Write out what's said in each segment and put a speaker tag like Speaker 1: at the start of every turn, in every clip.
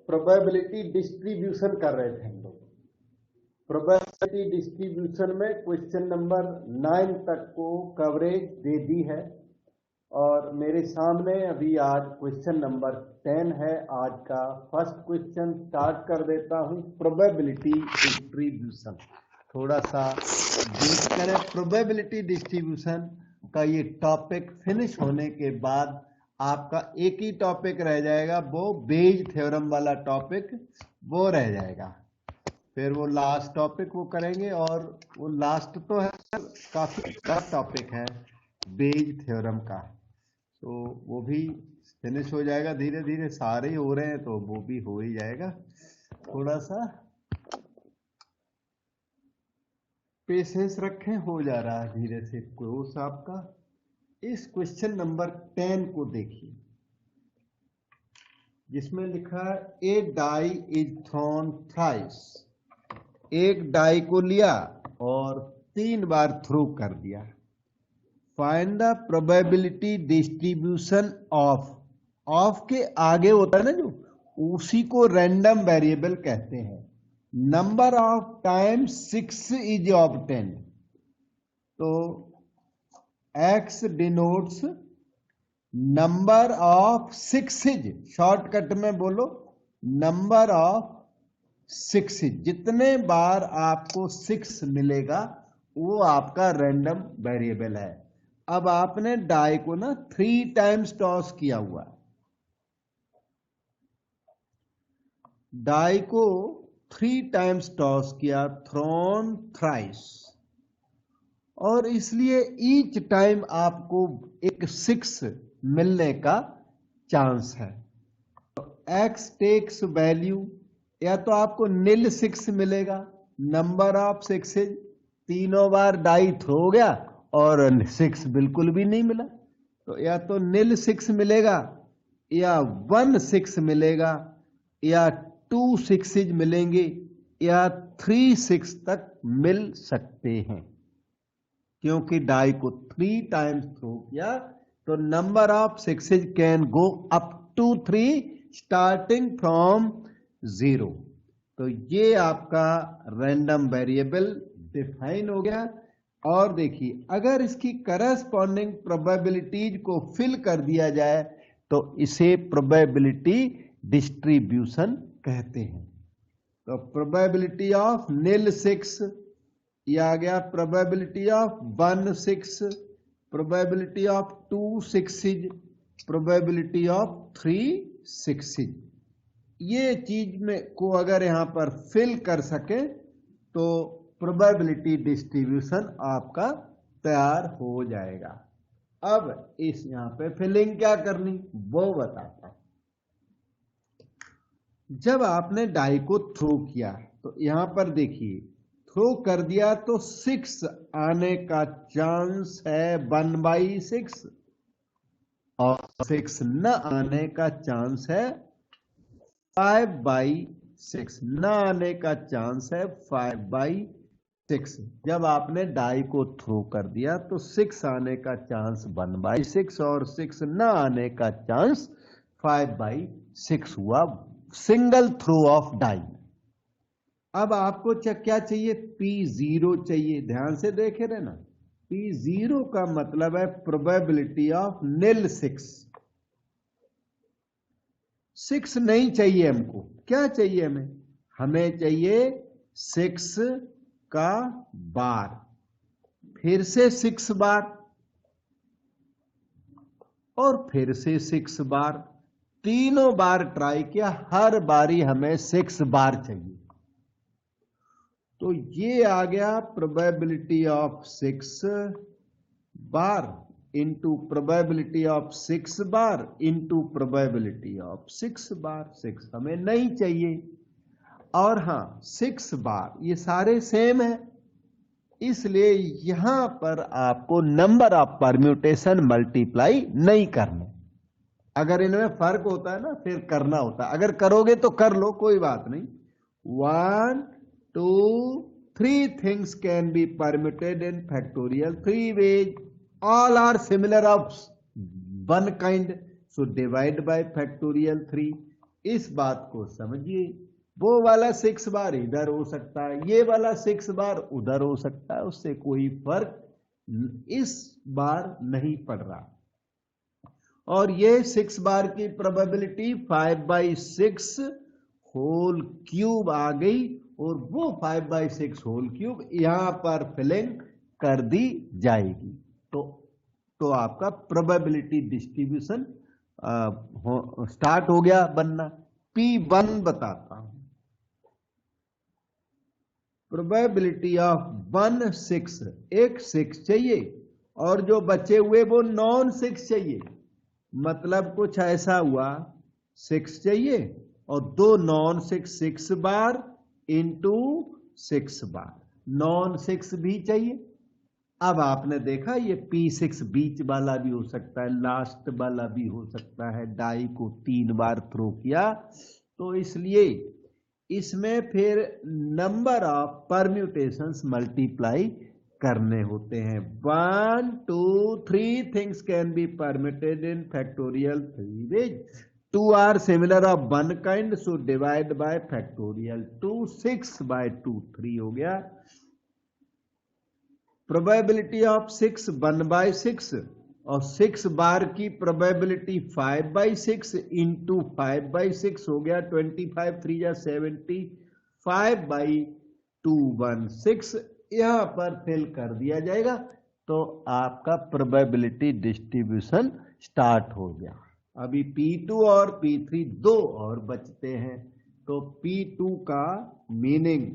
Speaker 1: Probability distribution कर रहे थे हम लोग। प्रोबेबिलिटी डिस्ट्रीब्यूशन में क्वेश्चन नंबर 9 तक को कवरेज दे दी है और मेरे सामने अभी आज क्वेश्चन नंबर 10 है। आज का फर्स्ट क्वेश्चन स्टार्ट कर देता हूं। प्रोबेबिलिटी डिस्ट्रीब्यूशन थोड़ा सा देख करें। प्रोबेबिलिटी डिस्ट्रीब्यूशन का ये टॉपिक फिनिश होने के बाद आपका एक ही टॉपिक रह जाएगा, वो बेज थ्योरम वाला टॉपिक वो रह जाएगा। फिर वो लास्ट टॉपिक वो करेंगे और वो लास्ट तो है, काफी बड़ा टॉपिक है बेज थ्योरम का, तो वो भी फिनिश हो जाएगा। धीरे धीरे सारे ही हो रहे हैं तो वो भी हो ही जाएगा। थोड़ा सा पेशेंस रखें, हो जा रहा है धीरे से कोर्स आपका। इस क्वेश्चन नंबर 10 को देखिए, जिसमें लिखा है ए डाई इज थ्रोन थ्राइस। एक डाई को लिया और 3 बार थ्रो कर दिया। Find the probability distribution of के आगे होता है ना जो, उसी को रैंडम वेरिएबल कहते हैं। Number of times 6 is obtained, तो x denotes number of sixes. Shortcut में बोलो नंबर ऑफ सिक्सेज। जितने बार आपको 6 मिलेगा वो आपका रैंडम वेरिएबल है। अब आपने डाई को ना 3 टाइम्स टॉस किया हुआ है। डाई को 3 टाइम्स टॉस किया, थ्रोन थ्राइस, और इसलिए ईच टाइम आपको एक 6 मिलने का चांस है। तो x टेक्स वैल्यू, या तो आपको नील 6 मिलेगा, नंबर ऑफ 6, तीनों बार डाई थ्रो हो गया और 6 बिल्कुल भी नहीं मिला, तो या तो नील 6 मिलेगा, या 1 6 मिलेगा, या 2 6 मिलेंगे, या 3 6 तक मिल सकते हैं। क्योंकि डाई को 3 टाइम्स थ्रो किया तो number of 6 can go up to 3 starting from 0। तो ये आपका रैंडम वेरिएबल डिफाइन हो गया। और देखिए, अगर इसकी करस्पॉन्डिंग प्रोबेबिलिटीज को फिल कर दिया जाए तो इसे प्रोबेबिलिटी डिस्ट्रीब्यूशन कहते हैं। तो प्रोबेबिलिटी ऑफ नील 6, ये आ गया probability of 1 6, probability of 2 6, probability of 3 6। ये चीज में को अगर यहां पर फिल कर सके तो प्रोबेबिलिटी डिस्ट्रीब्यूशन आपका तैयार हो जाएगा। अब इस यहां पे फिलिंग क्या करनी वो बताता हूं। जब आपने डाई को थ्रो किया तो यहां पर देखिए, थ्रो कर दिया तो 6 आने का चांस है 1/6, और 6 न आने का चांस है 5/6, न आने का चांस है 5/6। जब आपने डाई को थ्रो कर दिया तो 6 आने का चांस 1/6 और 6 न आने का चांस 5/6 हुआ, सिंगल थ्रो ऑफ डाई। अब आपको क्या चाहिए, P0 चाहिए। ध्यान से देखे रहना, P0 का मतलब है प्रोबेबिलिटी ऑफ नील 6। 6 नहीं चाहिए हमको, क्या चाहिए हमें? हमें चाहिए 6 का बार, फिर से 6 बार, और फिर से 6 बार। तीनों बार ट्राई किया, हर बारी हमें 6 बार चाहिए। तो ये आ गया probability of 6 bar into probability of 6 bar into probability of 6 बार। 6 हमें नहीं चाहिए, और हां 6 बार ये सारे सेम है, इसलिए यहां पर आपको नंबर ऑफ परम्यूटेशन मल्टीप्लाई नहीं करने। अगर इनमें फर्क होता है ना फिर करना होता है, अगर करोगे तो कर लो, कोई बात नहीं। 1 2 3 things can be permuted in factorial 3 ways. All are similar of one kind, so divide by factorial 3. इस बात को समझिए, वो वाला 6 बार इधर हो सकता है, ये वाला 6 बार उधर हो सकता है, उससे कोई फर्क इस बार नहीं पड़ रहा। और ये 6 बार की प्रोबेबिलिटी 5/6 होल क्यूब आ गई, और वो 5/6 होल क्यूब यहां पर फिलिंग कर दी जाएगी। तो आपका प्रोबेबिलिटी डिस्ट्रीब्यूशन स्टार्ट हो गया बनना। P1 बताता हूं, प्रोबेबिलिटी ऑफ 1/6, एक 6 चाहिए और जो बचे हुए वो नॉन 6 चाहिए। मतलब कुछ ऐसा हुआ, 6 चाहिए और 2 नॉन 6 बार इंटू 6 बार, नॉन 6 भी चाहिए। अब आपने देखा ये P6 बीच वाला भी हो सकता है, लास्ट वाला भी हो सकता है, डाई को 3 बार थ्रो किया, तो इसलिए इसमें फिर नंबर ऑफ परम्यूटेशंस मल्टीप्लाई करने होते हैं। 1 2 3 things can be permuted in factorial 3 ways। 2 are similar of one kind, so divide by factorial 2, 6/2 3 हो गया। प्रोबेबिलिटी ऑफ 6 1/6 और 6 बार की प्रोबेबिलिटी 5/6 इंटू 5/6 हो गया 25 3 या 70, 5/216 यहां पर फिल कर दिया जाएगा, तो आपका प्रोबेबिलिटी डिस्ट्रीब्यूशन स्टार्ट हो गया। अभी P2 और P3 दो और बचते हैं, तो P2 का मीनिंग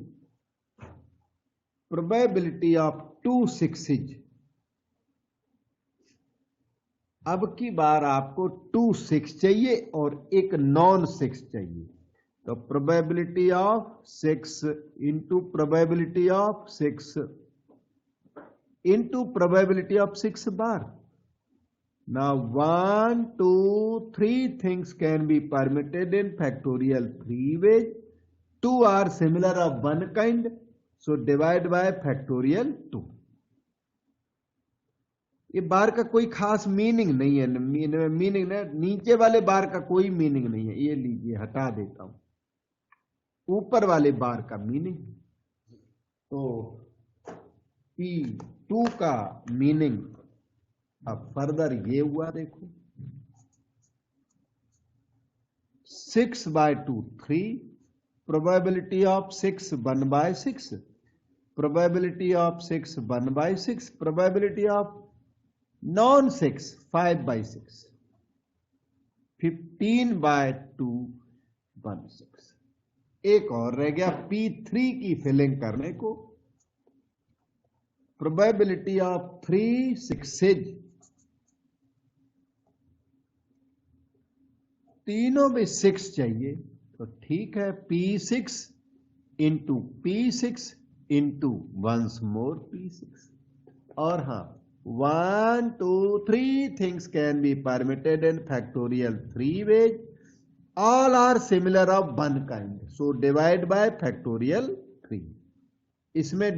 Speaker 1: प्रोबेबिलिटी ऑफ 2 6s। अब की बार आपको 2 6 चाहिए और एक नॉन 6 चाहिए, तो probability of 6 into probability of 6 into probability of 6 bar. Now 1 2 3 things can be permitted in factorial 3 ways. 2 are similar of one kind, so divide by factorial 2। ये बार का कोई खास मीनिंग नहीं है, मीनिंग नीचे वाले बार का कोई मीनिंग नहीं है, ये लीजिए हटा देता हूं, ऊपर वाले बार का मीनिंग। तो P2 का मीनिंग अब फर्दर ये हुआ, देखो 6/2 3, probability of 6 1/6, probability of 6 1/6, probability of non 6 5/6, 15/216। एक और रह गया P3 की फिलिंग करने को। प्रोबेबिलिटी ऑफ 3 6s, तीनों में 6 चाहिए, तो ठीक है P6 into P6 into once more P6। और हाँ 1 2 3 things can be permitted in factorial 3 ways, all are similar of one kind, so divide by factorial 3। इसमें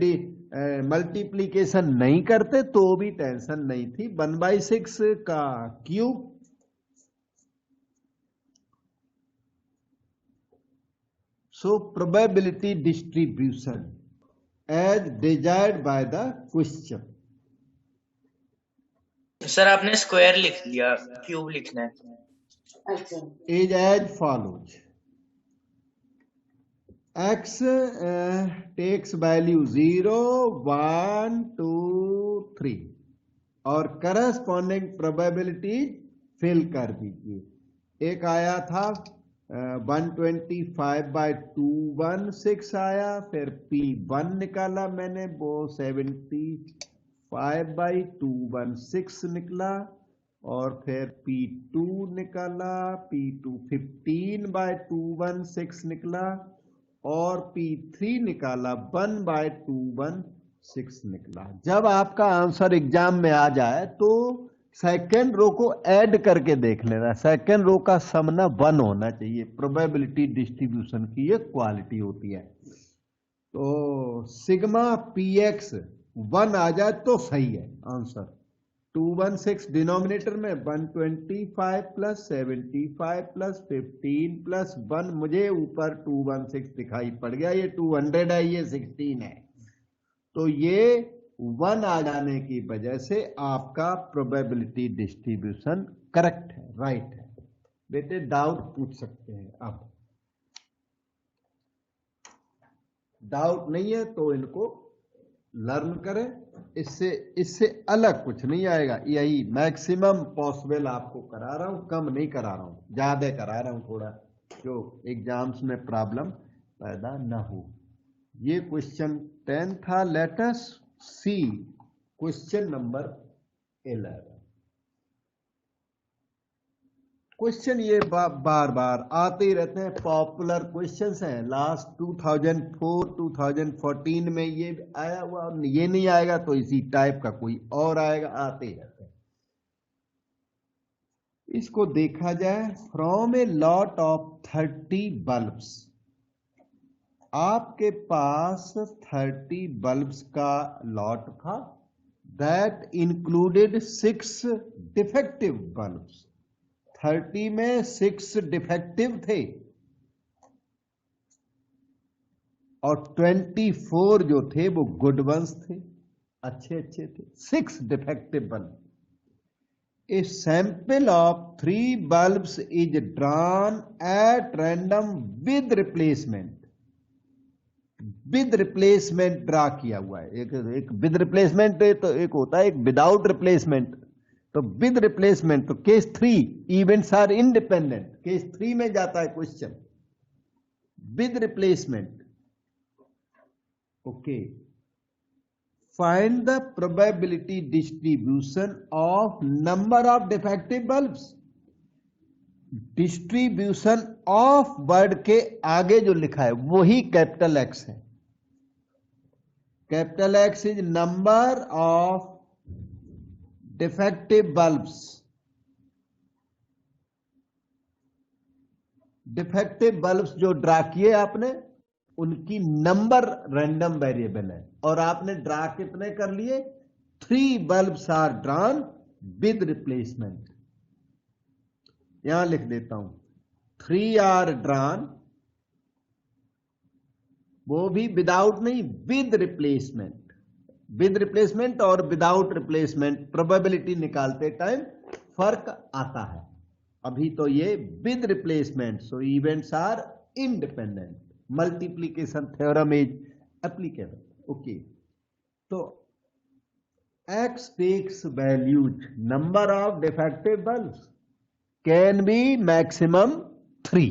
Speaker 1: मल्टीप्लीकेशन नहीं करते तो भी टेंशन नहीं थी। 1/6 का cube so probability distribution as desired by the question.
Speaker 2: Sir आपने स्क्वायर लिख लिया, क्यूब लिखना है।
Speaker 1: अच्छा, is as follows, x takes value 0 1 2 3 और करस्पॉन्डिंग प्रोबेबिलिटी फिल कर दीजिए। एक आया था 125/216 आया, फिर P1 निकाला मैंने, वो 75/216 निकला, और फिर P2 निकाला, P2 15/216 निकला, और P3 निकाला 1/216 निकला। जब आपका आंसर एग्जाम में आ जाए तो सेकेंड रो को ऐड करके देख लेना, सेकेंड रो का सम ना 1 होना चाहिए। प्रोबेबिलिटी डिस्ट्रीब्यूशन की ये क्वालिटी होती है। तो सिग्मा Px 1 आ जाए तो सही है आंसर, 216 डिनोमिनेटर में 125 प्लस 75 प्लस 15 प्लस 1, मुझे ऊपर 216 दिखाई पड़ गया, ये 200 है, ये 16 है, तो ये 1 आ जाने की वजह से आपका प्रोबेबिलिटी डिस्ट्रीब्यूशन करेक्ट है, राइट है। बेटे डाउट पूछ सकते हैं, अब डाउट नहीं है तो इनको लर्न करें, इससे अलग कुछ नहीं आएगा, यही मैक्सिमम पॉसिबल आपको करा रहा हूं, कम नहीं करा रहा हूं, ज्यादा करा रहा हूं थोड़ा, जो एग्जाम्स में प्रॉब्लम पैदा ना हो। ये क्वेश्चन 10 था। लेट अस सी क्वेश्चन नंबर 11। क्वेश्चन ये बार बार आते ही रहते हैं, पॉपुलर क्वेश्चंस हैं, लास्ट 2004 2014 में ये आया हुआ, ये नहीं आएगा तो इसी टाइप का कोई और आएगा, आते ही रहते हैं। इसको देखा जाए, from a lot of 30 bulbs, आपके पास 30 बल्ब्स का लॉट था, दैट इंक्लूडेड 6 डिफेक्टिव बल्ब्स। 30 में 6 डिफेक्टिव थे और 24 जो थे वो गुड वंस थे, अच्छे अच्छे थे। 6 defective bulb. A sample of 3 bulbs is drawn at random with replacement. With replacement draw किया हुआ है, एक विद रिप्लेसमेंट तो एक होता है एक विदाउट रिप्लेसमेंट। तो विद रिप्लेसमेंट, तो case 3 events are independent, case 3 में जाता है question. With replacement, okay. Find the probability distribution of number of defective bulbs. Distribution of word के आगे जो लिखा है वही कैपिटल एक्स है। Capital X is number of defective bulbs. Defective bulbs जो ड्रा किए आपने, उनकी नंबर रैंडम वेरिएबल है, और आपने ड्रा कितने कर लिए? 3 bulbs are drawn with replacement. यहां लिख देता हूं, 3 आर ड्रॉन, वो भी विदाउट नहीं, विद रिप्लेसमेंट। विद रिप्लेसमेंट और विदाउट रिप्लेसमेंट प्रोबेबिलिटी निकालते टाइम फर्क आता है। अभी तो ये with replacement, so events are independent. Multiplication theorem is applicable, okay. तो x takes values number of defective bulbs can be maximum 3,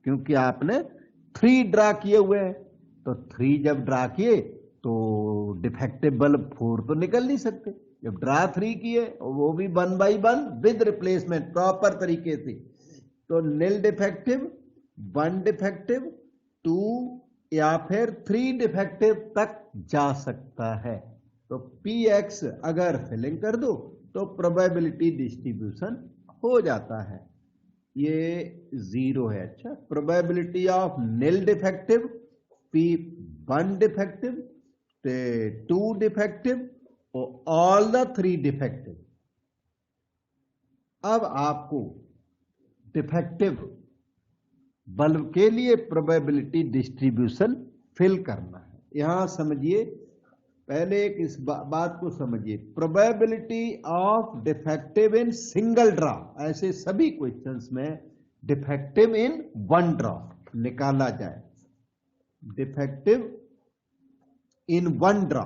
Speaker 1: क्योंकि आपने 3 ड्रा किए हुए हैं, तो 3 जब ड्रा किए तो डिफेक्टिव बल्ब 4 तो निकल नहीं सकते। जब ड्रा 3 किए, वो भी 1 by 1 विद रिप्लेसमेंट प्रॉपर तरीके से, तो नील डिफेक्टिव, 1 डिफेक्टिव, 2 या फिर 3 डिफेक्टिव तक जा सकता है। तो px अगर फिलिंग कर दो तो प्रोबेबिलिटी डिस्ट्रीब्यूशन हो जाता है। ये 0 है। अच्छा, probability of nil defective, p1 defective, 2 defective और ऑल द 3 डिफेक्टिव। अब आपको डिफेक्टिव बल्ब के लिए प्रोबेबिलिटी डिस्ट्रीब्यूशन फिल करना है। यहां समझिए, पहले एक इस बात को समझिए, probability of defective in single draw, ऐसे सभी क्वेश्चंस में डिफेक्टिव इन 1 ड्रॉ निकाला जाए। डिफेक्टिव इन 1 ड्रॉ,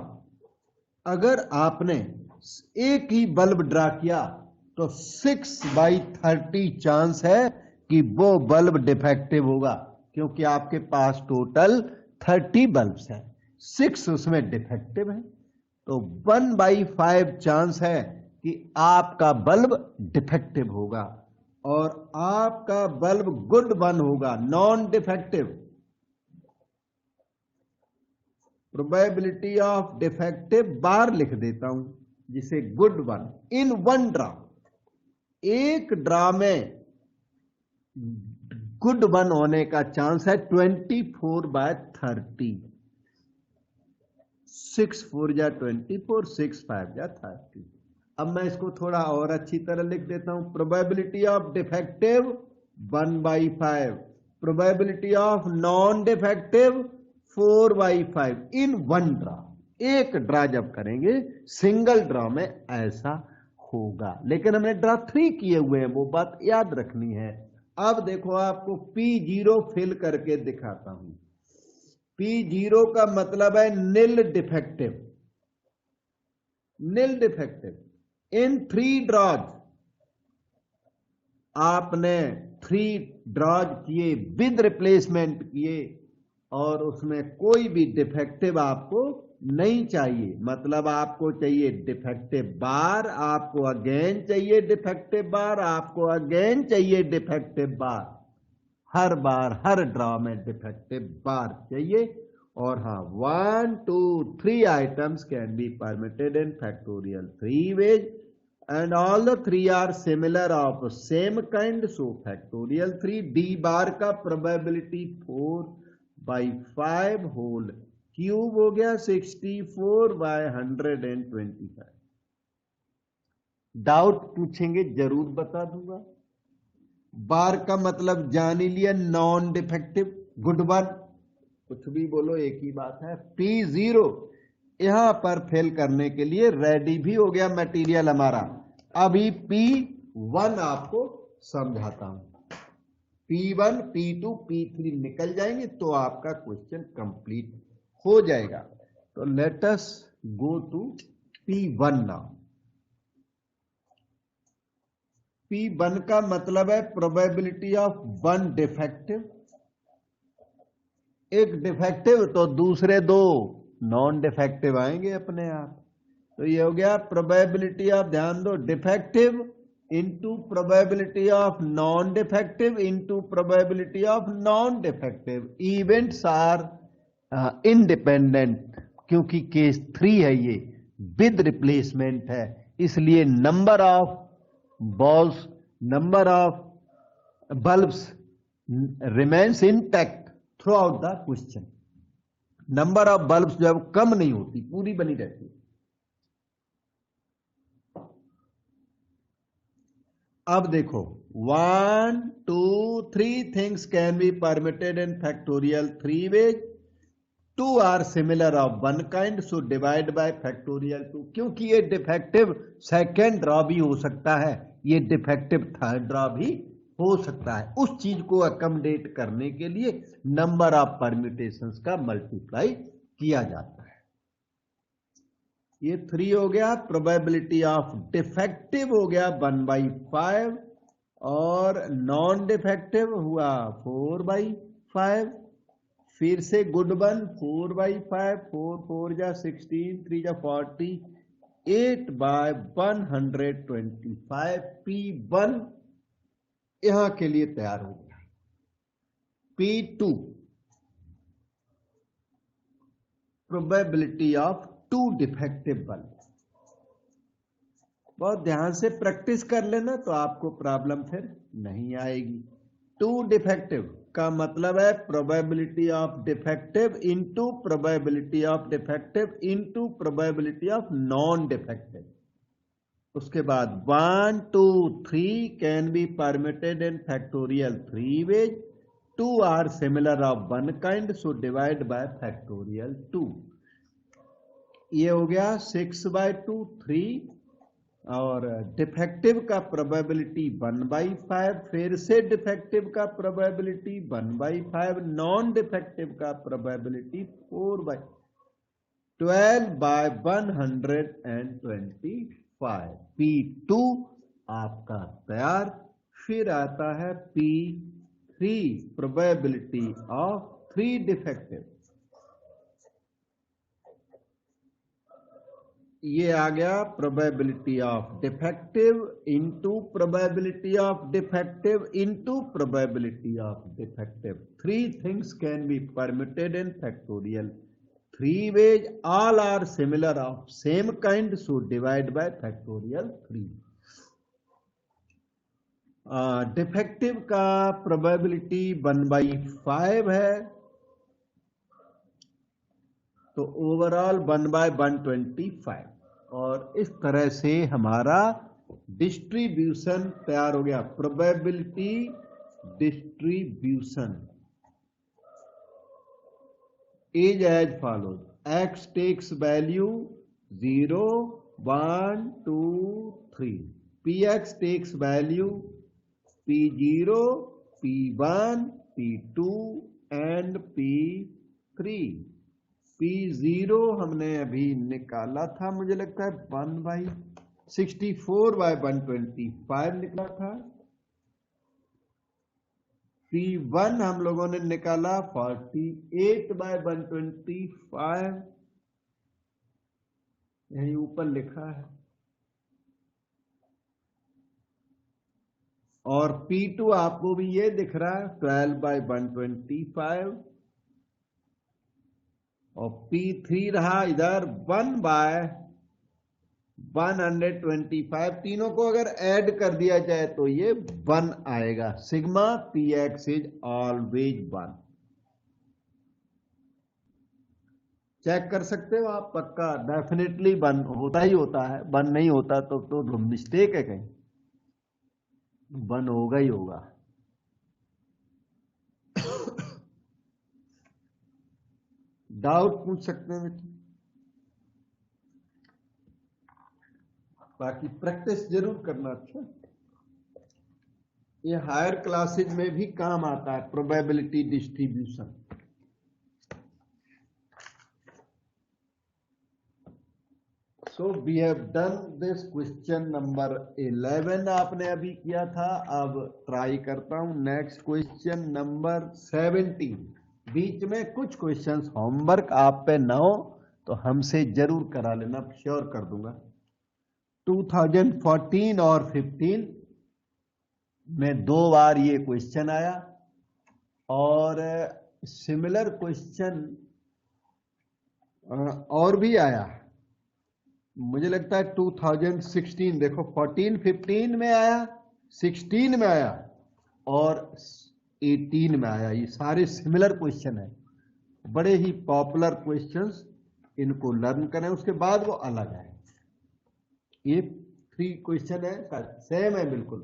Speaker 1: अगर आपने एक ही बल्ब ड्रा किया तो 6/30 चांस है कि वो बल्ब डिफेक्टिव होगा, क्योंकि आपके पास टोटल 30 बल्ब्स है, 6 उसमें डिफेक्टिव है, तो 1/5 चांस है कि आपका बल्ब डिफेक्टिव होगा और आपका बल्ब गुड वन होगा, non defective. Probability of defective bar लिख देता हूं, जिसे गुड वन इन 1 ड्रॉ। एक ड्रॉ में गुड वन होने का चांस है 24/30। 6 4 जा 24, 6 5 जा 30। अब मैं इसको थोड़ा और अच्छी तरह लिख देता हूं। Probability of defective 1/5, probability of non defective 4/5 in one draw. एक ड्रा जब करेंगे सिंगल ड्रा में ऐसा होगा, लेकिन हमने ड्रा 3 किए हुए हैं, वो बात याद रखनी है। अब देखो आपको P0 फिल करके दिखाता हूं। P0 का मतलब है nil defective, nil defective in 3 draws. आपने 3 ड्रॉज किए, विद रिप्लेसमेंट किए, और उसमें कोई भी डिफेक्टिव आपको नहीं चाहिए। मतलब आपको चाहिए डिफेक्टिव बार, आपको अगेन चाहिए डिफेक्टिव बार, आपको अगेन चाहिए डिफेक्टिव बार। हर बार हर ड्रॉ में डिफेक्टिव बार चाहिए। और हाँ, 1 2 3 items can be permuted in factorial 3 ways and all the 3 are similar of same kind, so factorial 3 d bar का probability 4/5 होल क्यूब हो गया 64/125। डाउट पूछेंगे जरूर बता दूंगा। बार का मतलब जान ही लिया, नॉन डिफेक्टिव, गुड वन, कुछ भी बोलो एक ही बात है। P0 यहां पर फेल करने के लिए रेडी भी हो गया मटेरियल हमारा। अभी P1 आपको समझाता हूं। P1 P2 P3 निकल जाएंगे तो आपका क्वेश्चन कंप्लीट हो जाएगा। तो let us go to P1 now. P1 का मतलब है प्रोबेबिलिटी ऑफ 1 डिफेक्टिव। एक डिफेक्टिव तो दूसरे 2 नॉन डिफेक्टिव आएंगे अपने आप। तो ये हो गया प्रोबेबिलिटी ऑफ, ध्यान दो, defective into probability of non defective into probability of non defective. Events are independent, क्योंकि केस 3 है, ये विद रिप्लेसमेंट है, इसलिए number of balls, number of bulbs remains intact throughout the question. Number of bulbs जो है वो कम नहीं होती, पूरी बनी रहती है। अब देखो 1 2 3 things can be permuted in factorial 3 ways. 2 are similar of 1 kind, so divide by factorial 2। क्योंकि ये डिफेक्टिव सेकेंड ड्रॉ भी हो सकता है, ये डिफेक्टिव थर्ड ड्रॉ भी हो सकता है। उस चीज को अकोमोडेट करने के लिए नंबर ऑफ परम्यूटेशंस का मल्टीप्लाई किया जाता है। ये 3 हो गया। प्रोबेबिलिटी ऑफ डिफेक्टिव हो गया 1/5 और नॉन डिफेक्टिव हुआ 4/5। फिर से गुड वन 4/5, 4 4 जा 16, 3 जा 40, 8/125। P1 यहां के लिए तैयार हो गया। P2 probability of 2 defective bulb. बहुत ध्यान से प्रैक्टिस कर लेना तो आपको प्रॉब्लम फिर नहीं आएगी। 2 डिफेक्टिव का मतलब है probability of defective into probability of defective into probability of non defective. उसके बाद 1 2 3 can be permuted in factorial 3 ways. 2 are similar of 1 kind, so divide by factorial 2। ये हो गया 6/2 3। और डिफेक्टिव का प्रोबेबिलिटी 1/5, फिर से डिफेक्टिव का प्रोबेबिलिटी 1/5, नॉन डिफेक्टिव का प्रोबेबिलिटी 4/12/125। P2 आपका तैयार। फिर आता है P3 प्रोबेबिलिटी ऑफ 3 डिफेक्टिव। ये आ गया probability of defective into probability of defective into probability of defective. 3 things can be permuted in factorial 3 ways. All are similar of same kind, so divide by factorial 3। Defective का probability 1/5 है, तो overall 1/125। और इस तरह से हमारा distribution तैयार हो गया, probability distribution is as follows, x takes value 0 1 2 3, px takes value p0 p1 p2 and p3। p0 हमने अभी निकाला था, मुझे लगता है 1/64/125 निकला था। p1 हम लोगों ने निकाला 48/125, यही ऊपर लिखा है। और p2 आपको भी ये दिख रहा है 12/125, और p3 रहा इधर 1/125। तीनों को अगर ऐड कर दिया जाए तो ये 1 आएगा। Sigma px is always 1। Check कर सकते हो आप, पक्का डेफिनेटली 1 होता ही होता है। 1 नहीं होता तो मिस्टेक है कहीं, 1 होगा ही होगा। डाउट पूछ सकते हैं बेटा, बाकी प्रैक्टिस जरूर करना। अच्छा, ये हायर क्लासेज में भी काम आता है, probability distribution. So we have done this question number 11 आपने अभी किया था। अब ट्राई करता हूं नेक्स्ट क्वेश्चन नंबर 17। बीच में कुछ क्वेश्चंस होमवर्क आप पे ना हो तो हमसे जरूर करा लेना, श्योर कर दूंगा। 2014 और 15 में 2 बार ये क्वेश्चन आया, और सिमिलर क्वेश्चन और भी आया। मुझे लगता है 2016, देखो 14 15 में आया, 16 में आया और 18 में आया। ये सारे सिमिलर क्वेश्चन है, बड़े ही पॉपुलर क्वेश्चंस। इनको लर्न करें, उसके बाद वो अलग है। ये 3 क्वेश्चन है, सेम है बिल्कुल।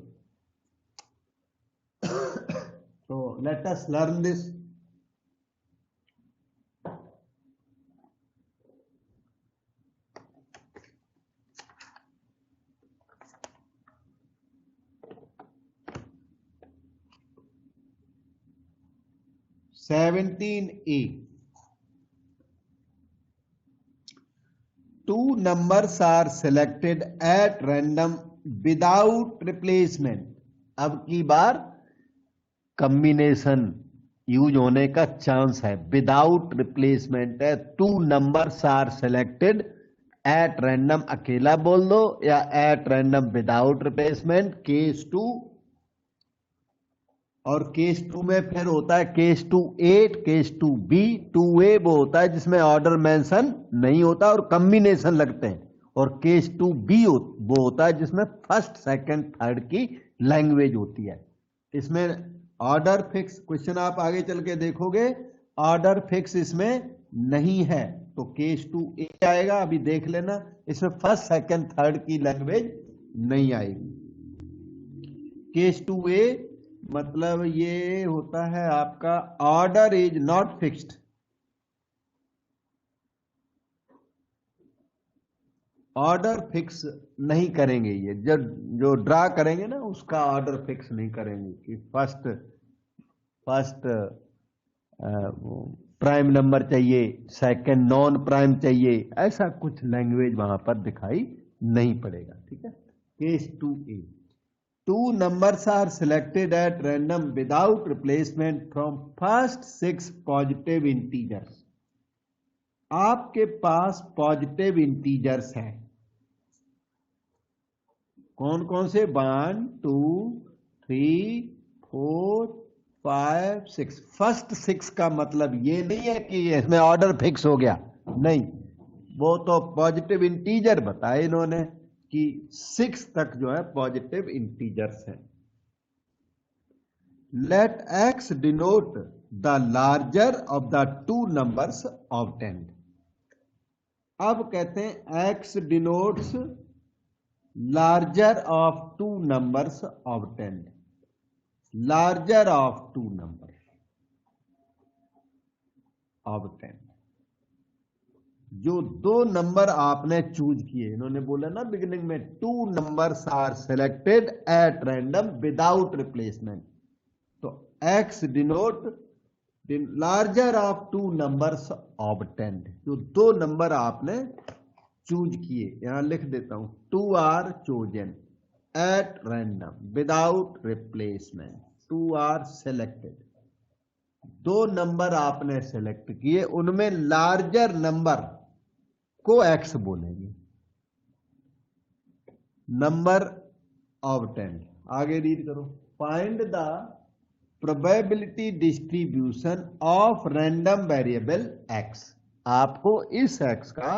Speaker 1: तो let us learn this. A. 2 numbers are selected at random without replacement। अब की बार कॉम्बिनेशन यूज होने का चांस है, विदाउट रिप्लेसमेंट है। 2 numbers are selected at random, अकेला बोल दो या at random without replacement, case 2। और केस 2 में फिर होता है case 2A, case 2B। 2A वो होता है जिसमें ऑर्डर मेंशन नहीं होता और कॉम्बिनेशन लगते हैं, और केस 2B वो होता है जिसमें फर्स्ट सेकंड थर्ड की लैंग्वेज होती है। इसमें ऑर्डर फिक्स, क्वेश्चन आप आगे चल के देखोगे, ऑर्डर फिक्स इसमें नहीं है, तो केस 2A आएगा। अभी देख लेना, इसमें फर्स्ट सेकंड थर्ड की लैंग्वेज नहीं आएगी। केस 2A मतलब ये होता है आपका order is not fixed. Order fix नहीं करेंगे, ये जो ड्रा करेंगे ना उसका ऑर्डर फिक्स नहीं करेंगे कि फर्स्ट प्राइम नंबर चाहिए, सेकंड नॉन प्राइम चाहिए, ऐसा कुछ लैंग्वेज वहां पर दिखाई नहीं पड़ेगा। ठीक है। Case 2A, 2 numbers are selected at random without replacement from first 6 positive integers। आपके पास पॉजिटिव इंटीजर्स हैं, कौन कौन से? 1 2 3 4 5 6। फर्स्ट 6 का मतलब ये नहीं है कि इसमें ऑर्डर फिक्स हो गया, नहीं, वो तो पॉजिटिव इंटीजर बताए इन्होंने कि 6 तक जो है पॉजिटिव इंटीजर्स है। Let x denote the larger of the 2 numbers obtained. अब कहते हैं x denotes larger of two numbers obtained, larger of two number obtained, जो दो नंबर आपने चूज किए, इन्होंने बोला ना बिगिनिंग में, two numbers are selected at random without replacement, तो x denote larger of two numbers obtained, जो दो नंबर आपने चूज किए, यहां लिख देता हूं, two are chosen at random without replacement, two are selected, दो नंबर आपने सेलेक्ट किए, उनमें लार्जर नंबर को x बोलेंगे, नंबर ऑब्टेन्ड। आगे रीड करो, find the probability distribution of random variable x, आपको इस x का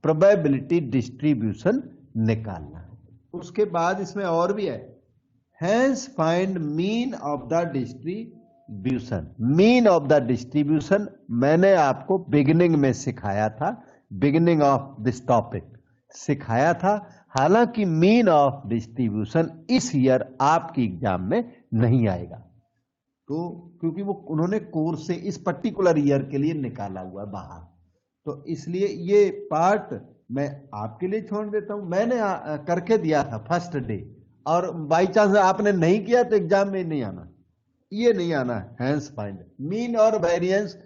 Speaker 1: प्रोबेबिलिटी डिस्ट्रीब्यूशन निकालना है। उसके बाद इसमें और भी है, hence find mean of the distribution, mean of the distribution मैंने आपको बिगिनिंग में सिखाया था, बिगिनिंग ऑफ दिस टॉपिक सिखाया था, हालांकि मीन ऑफ डिस्ट्रीब्यूशन इस ईयर आपकी एग्जाम में नहीं आएगा, तो क्योंकि वो उन्होंने कोर्स से इस पर्टिकुलर ईयर के लिए निकाला हुआ है बाहर, तो इसलिए ये पार्ट मैं आपके लिए छोड़ देता हूं। मैंने करके दिया था फर्स्ट डे, और बाई चांस आपने नहीं किया तो एग्जाम में नहीं आना, ये नहीं आना, हैंस फाइंड मीन और वेरिएंस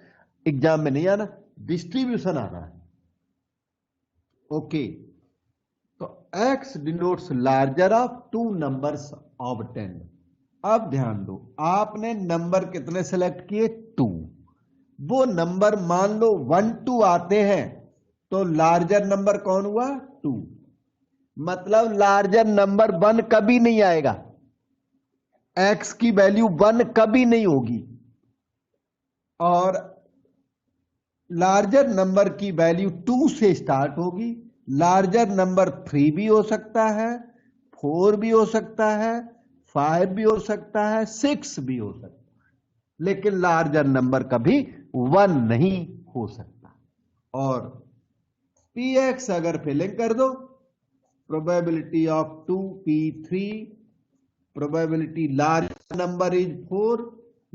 Speaker 1: एग्जाम में नहीं आना, डिस्ट्रीब्यूशन आना है। ओके, तो x denotes larger of two numbers obtained. अब ध्यान दो, आपने नंबर कितने सेलेक्ट किए, 2, वो नंबर मान लो 1 2 आते हैं, तो लार्जर नंबर कौन हुआ, 2, मतलब लार्जर नंबर 1 कभी नहीं आएगा, x की वैल्यू 1 कभी नहीं होगी, और लार्जर नंबर की वैल्यू 2 से स्टार्ट होगी, लार्जर नंबर 3 भी हो सकता है, 4 भी हो सकता है, 5 भी हो सकता है, 6 भी हो सकता है, लेकिन लार्जर नंबर कभी 1 नहीं हो सकता। और px अगर फिलिंग कर दो, probability of 2p3, probability larger number is 4,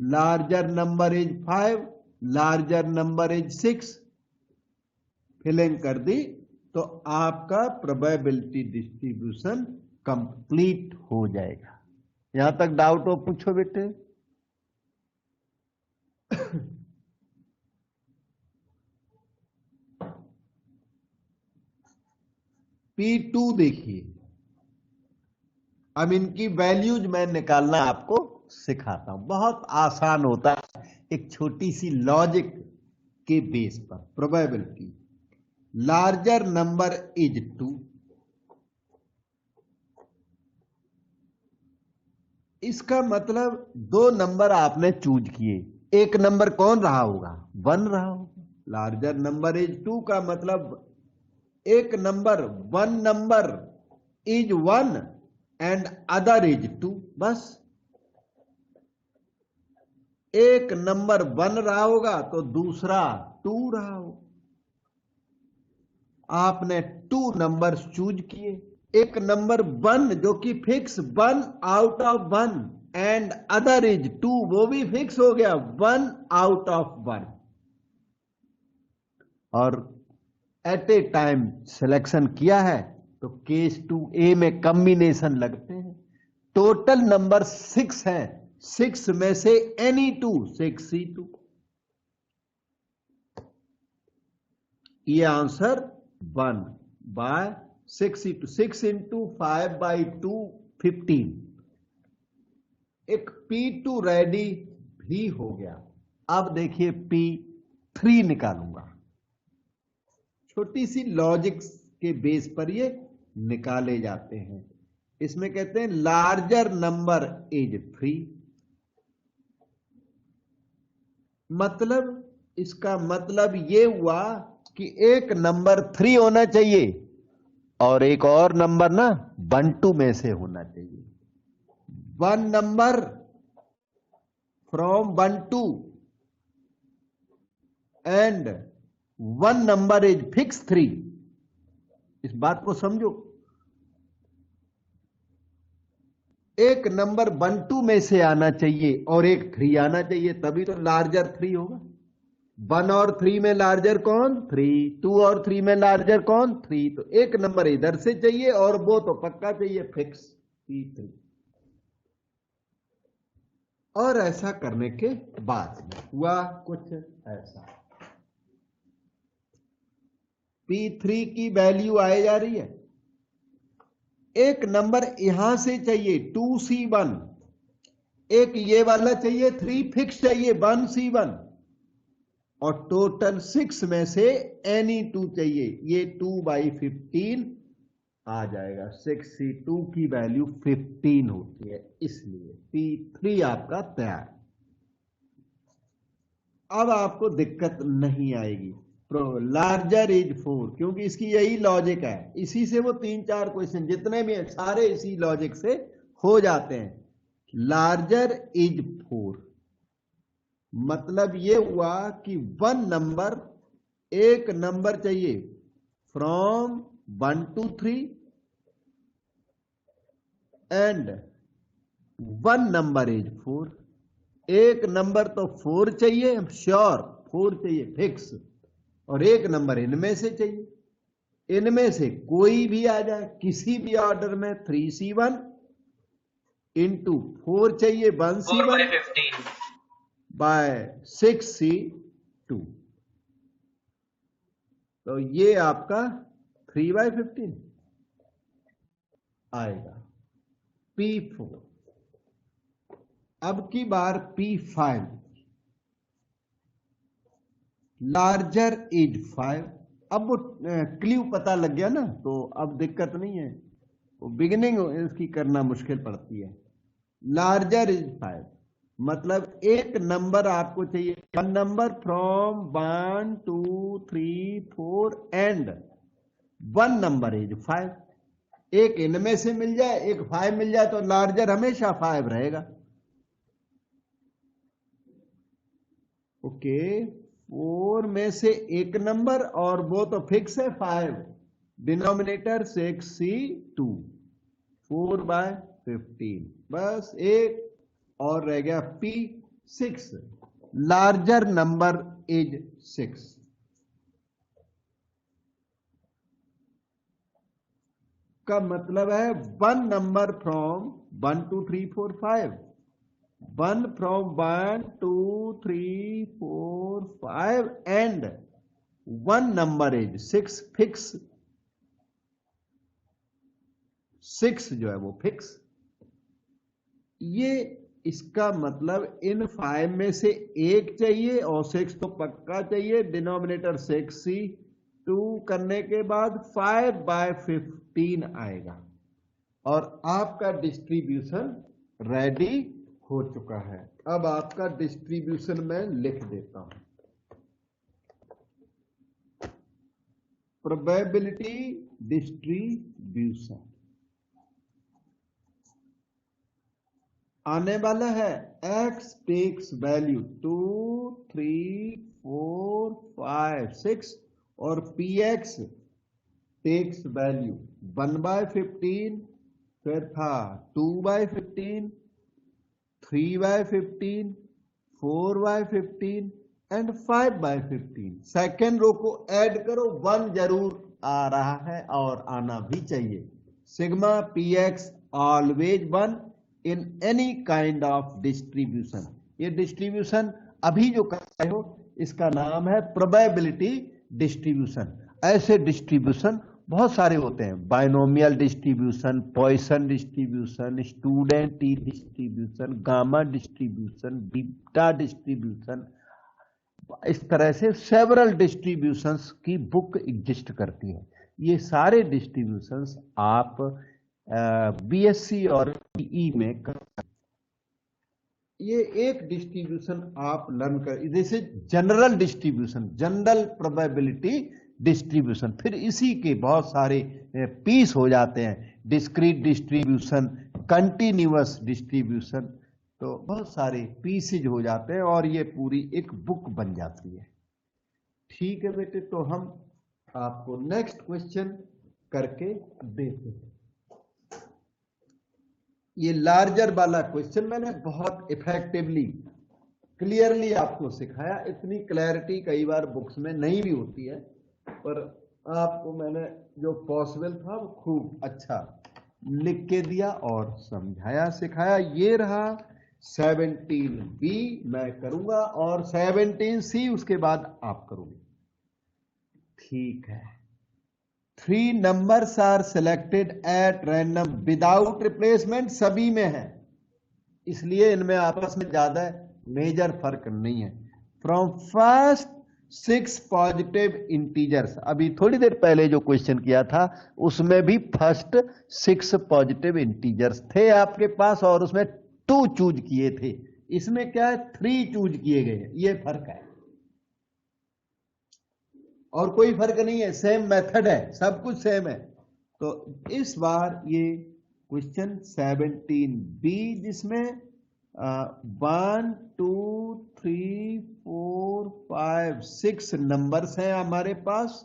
Speaker 1: larger number is 5, larger number is 6, filling कर दी तो आपका प्रोबेबिलिटी डिस्ट्रीब्यूशन कंप्लीट हो जाएगा। यहां तक डाउट हो पूछो बेटे। P2 देखिए, अब इनकी वैल्यूज मैं निकालना आपको सिखाता हूं, बहुत आसान होता है, एक छोटी सी लॉजिक के बेस पर। प्रोबेबिलिटी लार्जर नंबर इज 2, इसका मतलब दो नंबर आपने चूज किए, एक नंबर कौन रहा होगा, 1 रहा होगा। लार्जर नंबर इज 2 का मतलब एक number, 1 number is 1 and other is 2, बस एक नंबर 1 रहा होगा तो दूसरा 2 रहा होगा। आपने 2 नंबर चूज किए, एक नंबर 1 जो कि fix 1 out of 1 and other is 2, वो भी फिक्स हो गया 1 आउट ऑफ 1, और एट ए टाइम सिलेक्शन किया है तो केस 2A में कॉम्बिनेशन लगते हैं। टोटल नंबर 6 है, 6 में से एनी 2, 6C2, ये answer 1 bye 6C2, 6 into 5 by 2 15। एक P2 रेडी भी हो गया। अब देखिए P3 निकालूंगा, छोटी सी लॉजिक के बेस पर ये निकाले जाते हैं। इसमें कहते हैं लार्जर नंबर इज 3, मतलब इसका मतलब ये हुआ कि एक नंबर 3 होना चाहिए और एक और नंबर ना 1 2 में से होना चाहिए। 1 number from 1 2 and 1 number is fix 3, इस बात को समझो। एक नंबर 1 2 में से आना चाहिए और एक 3 आना चाहिए, तभी तो लार्जर 3 होगा। 1 और 3 में लार्जर कौन? 3। 2 और 3 में लार्जर कौन? 3। तो एक नंबर इधर से चाहिए और वो तो पक्का चाहिए, फिक्स P3। और ऐसा करने के बाद हुआ कुछ ऐसा, P3 की वैल्यू आए जा रही है। एक नंबर यहां से चाहिए 2C1, एक ये वाला चाहिए 3 फिक्स चाहिए 1C1, और टोटल 6 में से एनी 2 चाहिए। ये 2/15 आ जाएगा। 6C2 की वैल्यू 15 होती है, इसलिए P3 आपका तैयार। अब आपको दिक्कत नहीं आएगी। लार्जर इज 4, क्योंकि इसकी यही लॉजिक है। इसी से वो 3-4 क्वेश्चन जितने भी हैं सारे इसी लॉजिक से हो जाते हैं। लार्जर इज 4 मतलब ये हुआ कि 1 नंबर, एक नंबर चाहिए from 1 to 3 and 1 number is 4। एक नंबर तो 4 चाहिए श्योर, 4 चाहिए फिक्स, और एक नंबर इनमें से चाहिए। इनमें से कोई भी आ जाए किसी भी ऑर्डर में, 3C1 इंटू 4 चाहिए 1C1 बाय 6C2, तो ये आपका 3/15 आएगा। P4। अब की बार P5, लार्जर इज 5। अब वो क्ल्यू पता लग गया ना, तो अब दिक्कत नहीं है। वो बिगिनिंग इसकी करना मुश्किल पड़ती है। लार्जर इज 5 मतलब एक नंबर आपको चाहिए, 1 number from 1 2 3 4 and 1 number is 5। एक इनमें से मिल जाए, एक 5 मिल जाए, तो लार्जर हमेशा 5 रहेगा। ओके, 4 में से एक नंबर और वो तो फिक्स है 5, डिनोमिनेटर 6C2, 4/15। बस एक और रह गया P6, लार्जर नंबर इज 6। का मतलब है 1 number from 1 2 3 4 5, 1 from 1 2 3 4 5 and 1 number is 6 fix. 6 जो है वो फिक्स। ये इसका मतलब इन 5 में से एक चाहिए और 6 तो पक्का चाहिए। डिनोमिनेटर 6C2 करने के बाद 5/15 आएगा और आपका डिस्ट्रीब्यूशन रेडी हो चुका है। अब आपका डिस्ट्रीब्यूशन मैं लिख देता हूं। प्रोबेबिलिटी डिस्ट्रीब्यूशन आने वाला है, x टेक्स वैल्यू 2 3 4 5 6 और px टेक्स वैल्यू 1/15, फिर था 2/15, 3/15, 4/15 एंड 5/15। सेकेंड रो को ऐड करो, 1 जरूर आ रहा है और आना भी चाहिए। Sigma px always 1 in any kind of distribution. ये डिस्ट्रीब्यूशन अभी जो कर रहे हो इसका नाम है प्रोबेबिलिटी डिस्ट्रीब्यूशन। ऐसे डिस्ट्रीब्यूशन बहुत सारे होते हैं, binomial distribution, Poisson distribution, student T distribution, gamma distribution, beta distribution, इस तरह से सेवरल डिस्ट्रीब्यूशंस की बुक एग्जिस्ट करती है। ये सारे डिस्ट्रीब्यूशंस आप बीएससी और पीई में कर, ये एक डिस्ट्रीब्यूशन आप लर्न कर, जैसे general distribution, general probability distribution, फिर इसी के बहुत सारे पीस हो जाते हैं, डिस्क्रीट डिस्ट्रीब्यूशन, कंटिन्यूअस डिस्ट्रीब्यूशन, तो बहुत सारे पीसेज हो जाते हैं और ये पूरी एक बुक बन जाती है। ठीक है बेटे, तो हम आपको नेक्स्ट क्वेश्चन करके देते थे। ये लार्जर वाला क्वेश्चन मैंने बहुत इफेक्टिवली क्लियरली आपको सिखाया। इतनी क्लैरिटी कई बार बुक्स में नहीं भी होती है, पर आपको मैंने जो पॉसिबल था वो खूब अच्छा लिख के दिया और समझाया सिखाया। ये रहा 17B मैं करूंगा और 17C उसके बाद आप करोगे। ठीक है। 3 numbers are selected at random without replacement, सभी में है, इसलिए इनमें आपस में ज्यादा मेजर फर्क नहीं है। फ्रॉम फर्स्ट 6 पॉजिटिव इंटीजर्स, अभी थोड़ी देर पहले जो क्वेश्चन किया था उसमें भी फर्स्ट 6 पॉजिटिव इंटीजर्स थे आपके पास और उसमें 2 चूज किए थे। इसमें क्या है, 3 चूज किए गए, ये फर्क है और कोई फर्क नहीं है, सेम मेथड है, सब कुछ सेम है। तो इस बार ये क्वेश्चन 17B जिसमें 1 2 3 4 5 6 नंबर्स हैं हमारे पास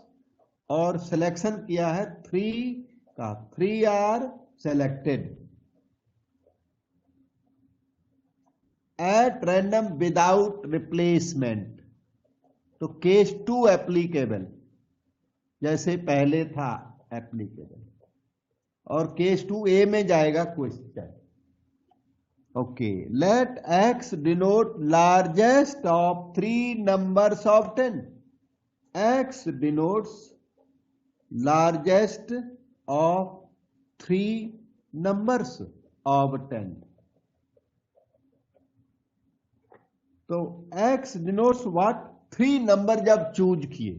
Speaker 1: और सिलेक्शन किया है 3 का। 3 are selected at random without replacement. तो केस 2 एप्लीकेबल, जैसे पहले था एप्लीकेबल, और केस 2A में जाएगा question. Okay, let X denote largest of 3 numbers of 10। X denotes largest of 3 numbers of 10। तो X डिनोट्स व्हाट, 3 नंबर जब चूज किए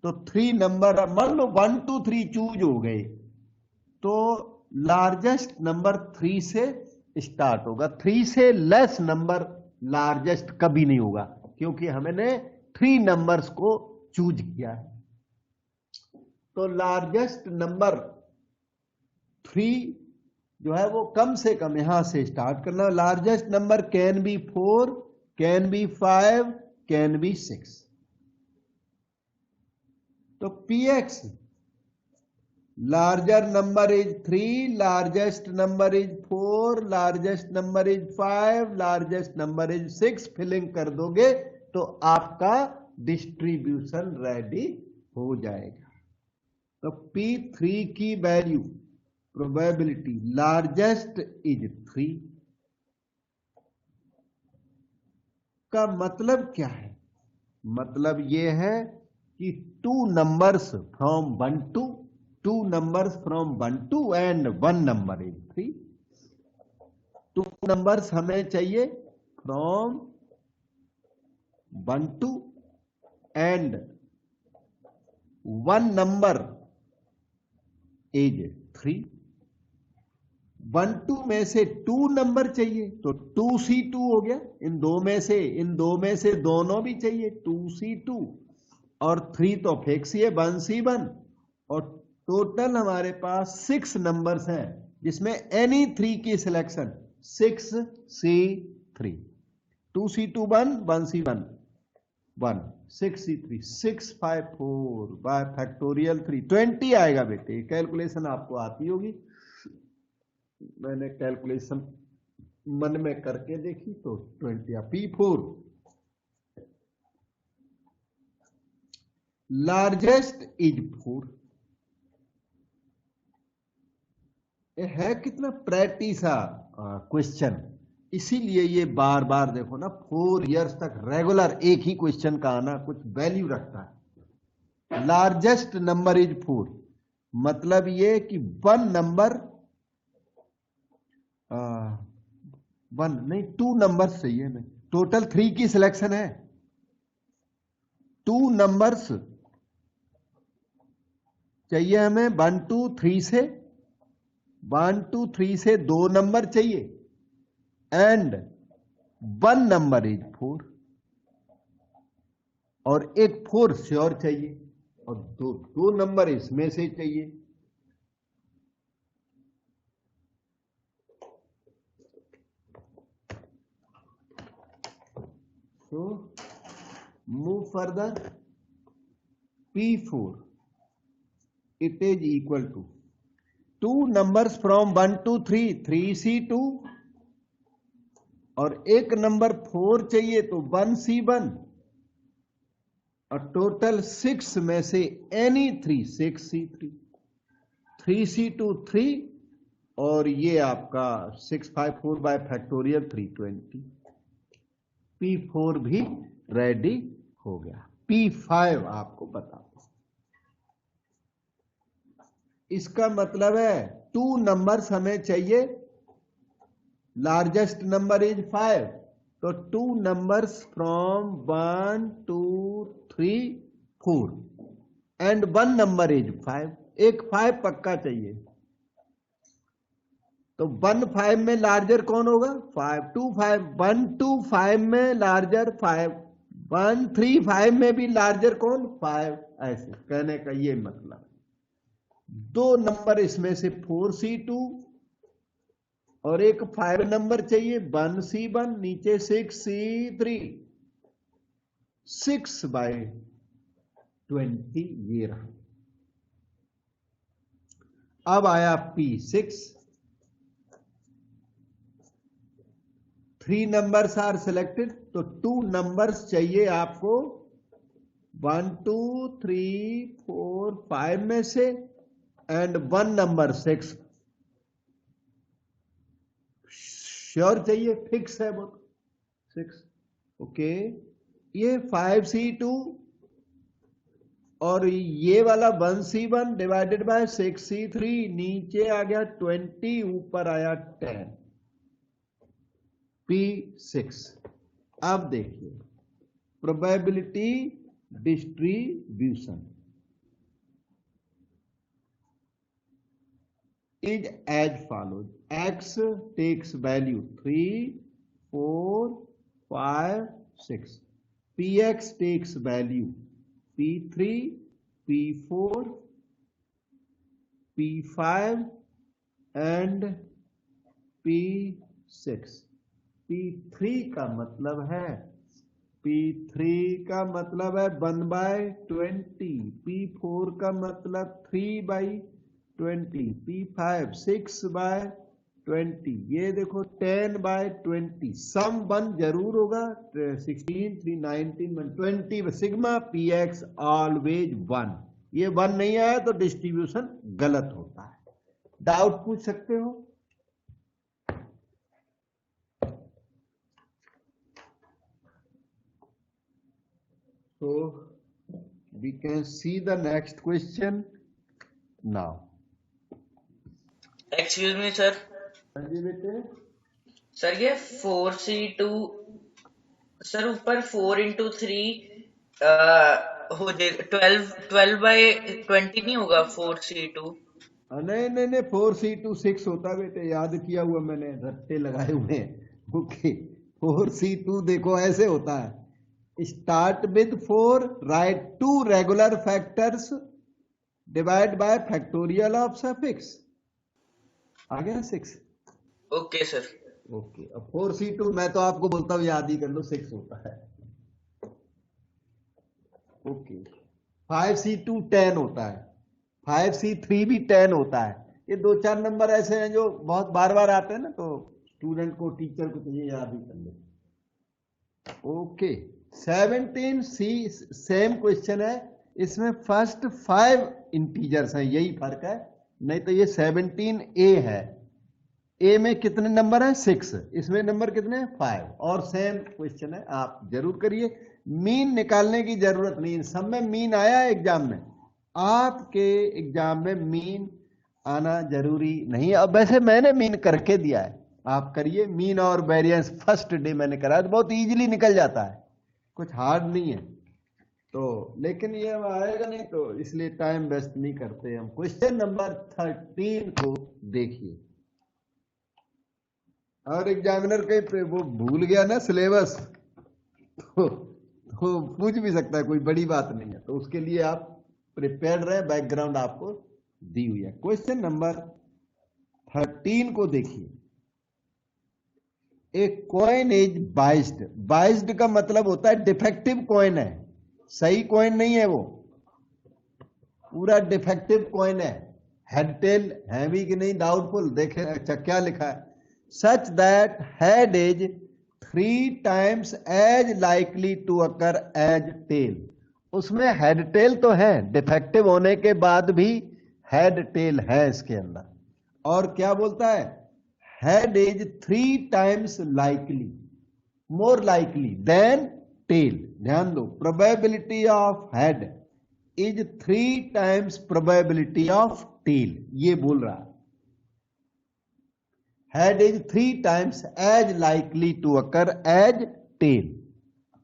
Speaker 1: तो 3 नंबर, मान लो 1 2 3 चूज हो गए तो लार्जेस्ट नंबर 3 से स्टार्ट होगा। 3 से लेस नंबर लार्जेस्ट कभी नहीं होगा क्योंकि हमने 3 नंबर्स को चूज किया है। तो लार्जेस्ट नंबर 3 जो है वो कम से कम यहां से स्टार्ट करना। Largest number can be 4, can be 5, can be 6। तो PX larger number is 3, largest number is 4, largest number is 5, largest number is 6 filling कर दोगे तो आपका डिस्ट्रीब्यूशन रेडी हो जाएगा। तो P3 की वैल्यू प्रोबेबिलिटी लार्जेस्ट इज 3 का मतलब क्या है, मतलब यह है कि 2 numbers from 1 to 2 numbers from 1 to and 1 number is 3। 2 numbers हमें चाहिए from 1 to and 1 number is 3। 1 2 में से 2 नंबर चाहिए तो 2C2 हो गया। इन दो में से दोनों भी चाहिए 2C2 और 3 तो फिक्स ही है 1C1 और टोटल हमारे पास 6 नंबर्स हैं जिसमें एनी 3 की selection 6C3। 2C2 1, 1C1 1, 6C3 6 5 4 bye factorial 3 20 आएगा बेटे। कैलकुलेशन आपको आती होगी, मैंने कैलकुलेशन मन में करके देखी तो 20 या P4 लार्जेस्ट इज 4। है कितना प्रेटी सा क्वेश्चन, इसीलिए ये बार बार देखो ना 4 इयर्स तक रेगुलर एक ही क्वेश्चन का आना कुछ वैल्यू रखता है। लार्जेस्ट नंबर इज 4 मतलब ये कि 1 नंबर 1 नहीं 2 नंबर्स चाहिए हमें, टोटल 3 की सिलेक्शन है। 2 नंबर्स चाहिए हमें 1 2 3 से, 1 2 3 से 2 नंबर चाहिए एंड 1 नंबर इज 4 और एक 4 श्योर चाहिए और दो नंबर इसमें से चाहिए। तो move further P4 it is equal to 2 numbers from 1 to 3 3C2 और एक नंबर 4 चाहिए तो 1C1 और टोटल 6 में से एनी 3 6C3 3C2 3 और ये आपका 654 बाय फैक्टोरियल 320 P4 भी रेडी हो गया। P5 आपको बता दो। इसका मतलब है 2 नंबर्स हमें चाहिए, लार्जेस्ट नंबर इज 5 तो 2 numbers from 1 2 3 4 and 1 number is 5, एक 5 पक्का चाहिए तो 1 5 में लार्जर कौन होगा 5 2 5 1 2 5 में लार्जर 5 1 3 5 में भी लार्जर कौन 5। ऐसे कहने का ये मतलब 2 नंबर इसमें से 4C2 और एक 5 नंबर चाहिए 1C1 नीचे 6C3 6 बाय 20 ये रहा। अब आया P6 3 नंबर्स आर सिलेक्टेड तो 2 नंबर्स चाहिए आपको 1 2 3 4 5 में से एंड 1 नंबर 6 श्योर चाहिए, फिक्स है वो 6। ओके ये 5C2 और ये वाला 1C1 डिवाइडेड बाय 6C3 नीचे आ गया 20 ऊपर आया 10 P6। अब देखिए probability distribution is as follows: x takes value 3 4 5 6, px takes value p3 p4 p5 and p6। p3 का मतलब है 1/20, p4 का मतलब 3/20, P5 6/20, ये देखो 10/20, सम 1 जरूर होगा 16 3 19 20 सिग्मा px ऑलवेज 1। ये 1 नहीं आया तो डिस्ट्रीब्यूशन गलत होता है। डाउट पूछ सकते हो। So we can see the next question now.
Speaker 2: Excuse me sir.
Speaker 1: हाँ जी बेटे।
Speaker 2: सर ये 4C2 सर ऊपर 4 into 3 हो जाएगा 12/20 नहीं होगा 4C2।
Speaker 1: नहीं 4C2 6 होता बेटे, याद किया हुआ मैंने, रट्टे लगाए हुए हैं। ओके 4C2 देखो ऐसे होता है, start with 4 right 2 regular factors divide by factorial of suffix आ गया 6।
Speaker 2: Okay sir.
Speaker 1: ओके अब 4C2 मैं तो आपको बोलता हूं याद ही कर लो 6 होता है। ओके 5C2 10 होता है, 5C3 भी 10 होता है। ये 2-4 नंबर ऐसे हैं जो बहुत बार बार आते हैं ना, तो स्टूडेंट को टीचर को चाहिए याद ही कर ले। ओके 17C सेम क्वेश्चन है, इसमें फर्स्ट 5 इंटीजर्स हैं, यही फर्क है। नहीं तो ये 17A है, ए में कितने नंबर हैं 6, इसमें नंबर कितने हैं 5 और सेम क्वेश्चन है, आप जरूर करिए। मीन निकालने की जरूरत नहीं, सब में मीन आया एग्जाम में, आपके एग्जाम में मीन आना जरूरी नहीं। अब वैसे मैंने मीन करके दिया है, आप करिए। मीन और वेरिएंस फर्स्ट डे मैंने कराया, तो बहुत इजीली निकल जाता है, कुछ हार्ड नहीं है। तो लेकिन ये आएगा नहीं, तो इसलिए टाइम वेस्ट नहीं करते हम। क्वेश्चन नंबर 13 को देखिए। और एग्जामिनर कहीं वो भूल गया ना सिलेबस, तो पूछ भी सकता है, कोई बड़ी बात नहीं है। तो उसके लिए आप प्रिपेयर्ड रहे, बैकग्राउंड आपको दी हुई है। क्वेश्चन नंबर 13 को देखिए। एक कॉइन इज बाइज्ड, बाइज्ड का मतलब होता है डिफेक्टिव कॉइन है, सही कॉइन नहीं है वो। पूरा डिफेक्टिव कॉइन है, हेड टेल है भी कि नहीं डाउटफुल, देखे अच्छा क्या लिखा है, such that head is 3 times as likely to occur as tail. उसमें हेड टेल तो है, डिफेक्टिव होने के बाद भी हेड टेल है इसके अंदर। और क्या बोलता है, head is 3 times likely, more likely than tail. ध्यान दो, probability of head is 3 times probability of tail, ये बोल रहा है। Head is 3 times as likely to occur as tail.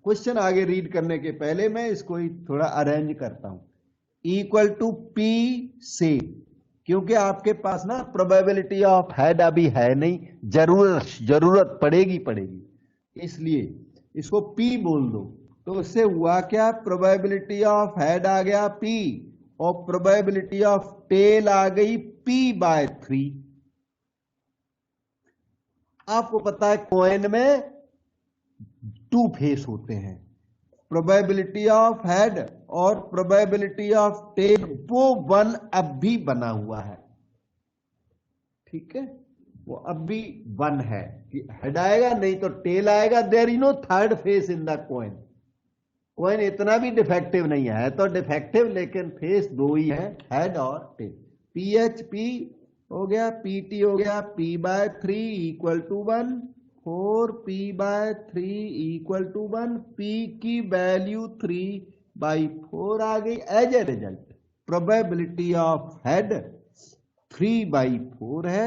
Speaker 1: Question आगे रीड करने के पहले मैं इसको ही थोड़ा अरेंज करता हूं। इक्वल टू पी से, क्योंकि आपके पास ना प्रोबेबिलिटी ऑफ हेड अभी है नहीं, जरूरत पड़ेगी, इसलिए इसको पी बोल दो। तो इससे हुआ क्या, प्रोबेबिलिटी ऑफ हेड आ गया पी और प्रोबेबिलिटी ऑफ टेल आ गई p/3। आपको पता है कॉइन में 2 फेस होते हैं, प्रोबेबिलिटी ऑफ हेड और प्रोबेबिलिटी ऑफ टेल, वो 1 अब भी बना हुआ है, ठीक है, वो अब भी 1 है कि हेड आएगा नहीं तो टेल आएगा। There is no third face in the coin. Coin इतना भी डिफेक्टिव नहीं है तो डिफेक्टिव, लेकिन फेस 2 ही है, हेड और टेल। PHP हो गया, PT हो गया, p/3 equal to 1, 4p/3 equal to 1, p की वैल्यू 3/4 आ गई। As a result probability of head 3/4 है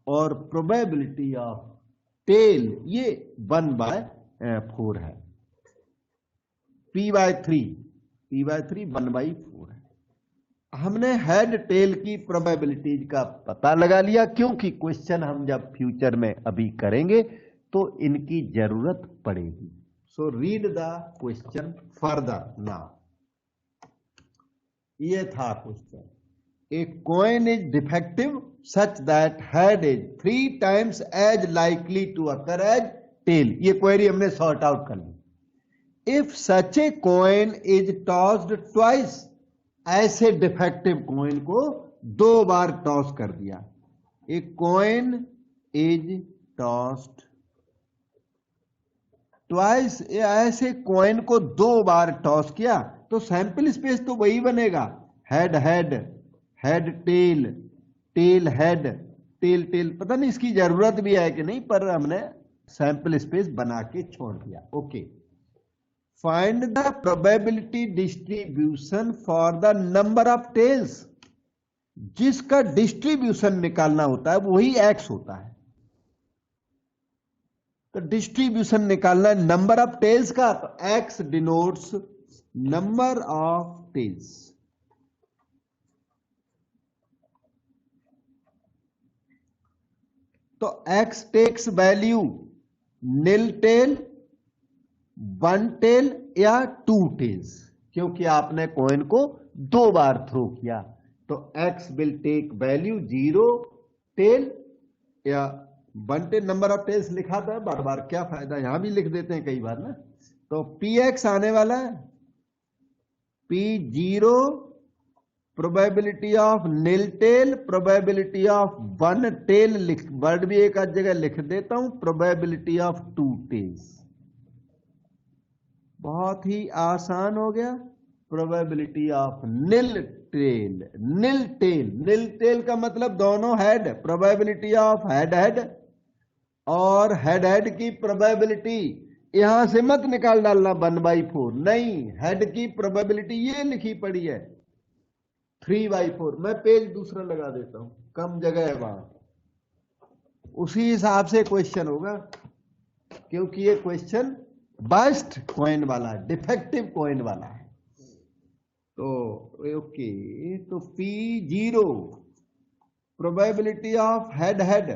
Speaker 1: और प्रोबेबिलिटी ऑफ टेल ये 1/4 है। p/3 1/4 है। हमने हेड टेल की प्रोबेबिलिटीज का पता लगा लिया, क्योंकि क्वेश्चन हम जब फ्यूचर में अभी करेंगे तो इनकी जरूरत पड़ेगी। So read the question further now. ये था question, a coin is defective such that head is 3 times as likely to occur as tail. ये क्वेरी हमने सॉर्ट आउट कर ली। If such a coin is tossed twice, ऐसे defective coin को 2 बार toss कर दिया। A coin is tossed twice, ऐसे कॉइन को 2 बार टॉस किया तो सैंपल स्पेस तो वही बनेगा, head head, head tail, tail head, tail tail. पता नहीं इसकी जरूरत भी है कि नहीं, पर हमने सैंपल स्पेस बना के छोड़ दिया। Okay, find the probability distribution for the number of tails. जिसका डिस्ट्रीब्यूशन निकालना होता है वही एक्स होता है, तो डिस्ट्रीब्यूशन निकालना है नंबर ऑफ टेल्स का, तो x denotes number of tails. तो x takes value nil tail, 1 tail या 2 टेल्स, क्योंकि आपने कॉइन को 2 बार थ्रो किया। तो x will take value 0 tail या 1 टेल। नंबर ऑफ टेल्स लिखा था बार बार, क्या फायदा, यहां भी लिख देते हैं कई बार ना। तो px आने वाला है p0, probability of nil tail, probability of 1 tail, word भी एक आध जगह लिख देता हूं, प्रोबेबिलिटी ऑफ 2 टेल्स। बहुत ही आसान हो गया। Probability of nil tail, nil tail, nil tail का मतलब दोनों head, probability of head head और हेड हेड की प्रोबेबिलिटी यहां से मत निकाल डालना 1/4, नहीं, हेड की प्रोबेबिलिटी ये लिखी पड़ी है 3/4। मैं पेज दूसरा लगा देता हूं, कम जगह है वहां, उसी हिसाब से क्वेश्चन होगा, क्योंकि ये क्वेश्चन बस्ट कॉइन वाला, डिफेक्टिव कॉइन वाला है। तो ओके, तो P0 probability of head head,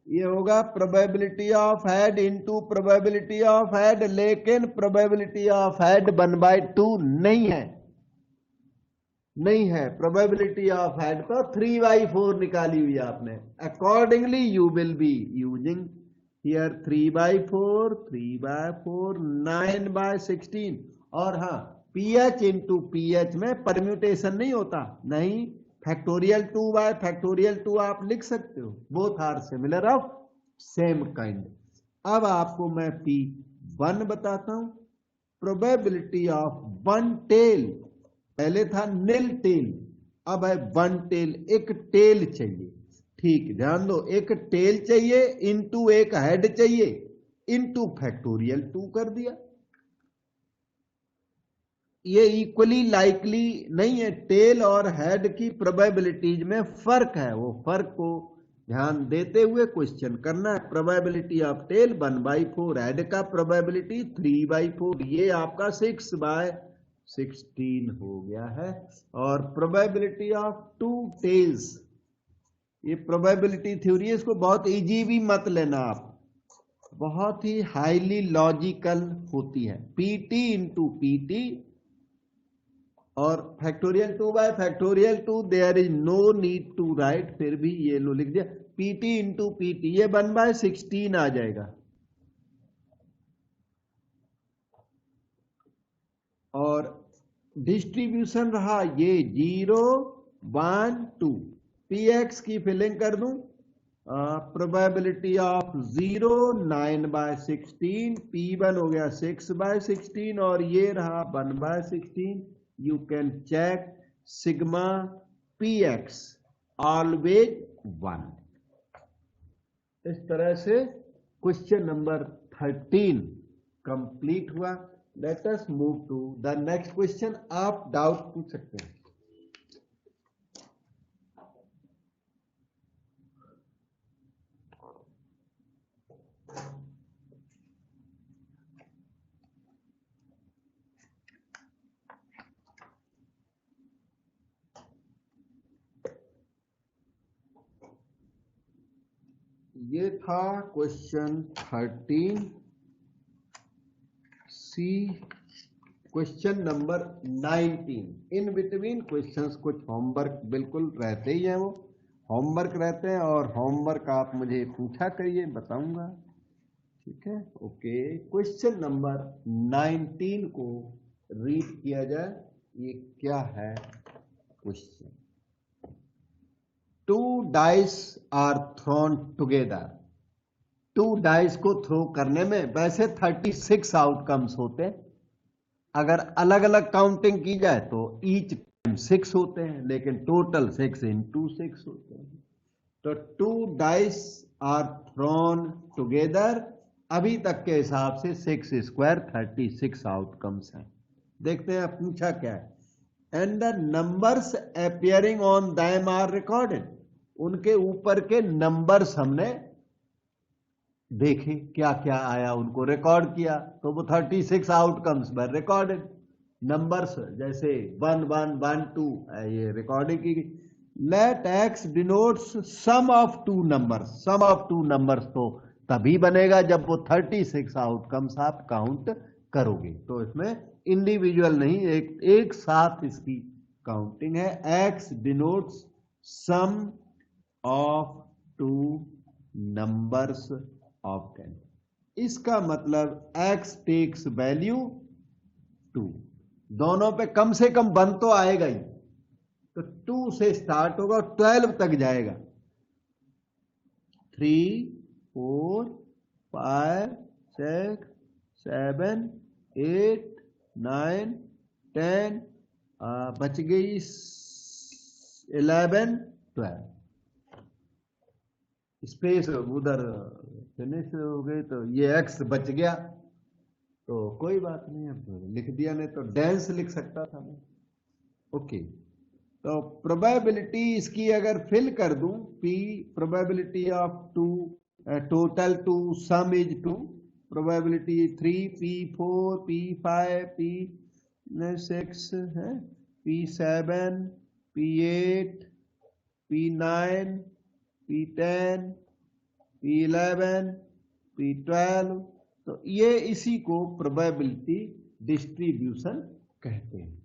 Speaker 1: ये होगा probability of head into probability of head, लेकिन प्रोबेबिलिटी ऑफ हेड 1/2 नहीं है, नहीं है। प्रोबेबिलिटी ऑफ हेड तो 3/4 निकाली हुई है आपने। Accordingly you will be using here 3/4, 3/4, 9/16। और हाँ, पीएच इंटू पीएच में परम्यूटेशन नहीं होता, नहीं, फैक्टोरियल 2 बाय फैक्टोरियल 2 आप लिख सकते हो, both are similar of same kind. अब आपको मैं P1 बताता हूं, प्रोबेबिलिटी ऑफ वन टेल, पहले था नील टेल, अब है वन टेल, एक टेल चाहिए, ठीक ध्यान दो, एक टेल चाहिए इंटू एक हेड चाहिए इंटू फैक्टोरियल 2 कर दिया। ये इक्वली लाइकली नहीं है, टेल और हेड की प्रोबेबिलिटीज में फर्क है, वो फर्क को ध्यान देते हुए क्वेश्चन करना है। प्रोबेबिलिटी ऑफ टेल 1/4, हेड का प्रोबेबिलिटी 3/4, ये आपका 6/16 हो गया है। और प्रोबेबिलिटी ऑफ 2 टेल्स, ये प्रोबेबिलिटी थ्योरी है, इसको बहुत इजी भी मत लेना आप, बहुत ही हाईली लॉजिकल होती है। पीटी इंटू पीटी और factorial 2 by factorial 2, there is no need to write, फिर भी ये लो लिख दिया, पीटी इंटू पीटी, ये 1/16 आ जाएगा। और डिस्ट्रीब्यूशन रहा ये 0 1 2, px की फिलिंग कर दूं, प्रोबेबिलिटी ऑफ 0 9/16, p1 हो गया 6/16 और ये रहा 1/16। You can check sigma px always 1। इस तरह से क्वेश्चन नंबर 13 कंप्लीट हुआ। Let us move to the next question. आप डाउट पूछ सकते हैं। ये था question 13 C. Question number 19, in between questions कुछ होमवर्क बिल्कुल रहते ही हैं, वो होमवर्क रहते हैं और होमवर्क आप मुझे पूछा करिए, बताऊंगा, ठीक है। ओके, क्वेश्चन नंबर 19 को रीड किया जाए। ये क्या है question? 2 dice are thrown together. 2 dice को थ्रो करने में वैसे 36 आउटकम्स होते हैं, अगर अलग अलग काउंटिंग की जाए तो ईच टाइम 6 होते हैं, लेकिन टोटल 6 into 6 होते हैं। तो 2 डाइस आर थ्रोन टुगेदर, अभी तक के हिसाब से 6 स्क्वायर 36 आउटकम्स हैं। देखते हैं पूछा क्या है। And the numbers appearing on them are recorded, उनके ऊपर के नंबर्स हमने देखे, क्या क्या आया उनको रिकॉर्ड किया, तो वो 36 आउटकम्स पर रिकॉर्डेड नंबर्स, जैसे 1 1 1 2 ये रिकॉर्डिंग की गई। Let x denotes sum of 2 numbers, sum of 2 numbers तो तभी बनेगा जब वो 36 आउटकम्स आप काउंट करोगे। तो इसमें इंडिविजुअल नहीं, एक साथ इसकी काउंटिंग है। X denotes sum of 2 numbers of 10, इसका मतलब x टेक्स वैल्यू 2, दोनों पे कम से कम 1 तो आएगा ही, तो 2 से स्टार्ट होगा 12 तक जाएगा। 3 4 5 6 7 8 9 10, बच गई 11 12, स्पेस उधर फिनिश हो गई, तो ये x बच गया, तो कोई बात नहीं, अब लिख दिया, नहीं तो डेंस लिख सकता था मैं। ओके, तो प्रोबेबिलिटी इसकी अगर फिल कर दूं, p probability of 2 total 2 some is 2, probability 3 p4 p5 p6 है, p7 p8 p9 p10 p11 p12, तो ये इसी को प्रोबेबिलिटी डिस्ट्रीब्यूशन कहते हैं।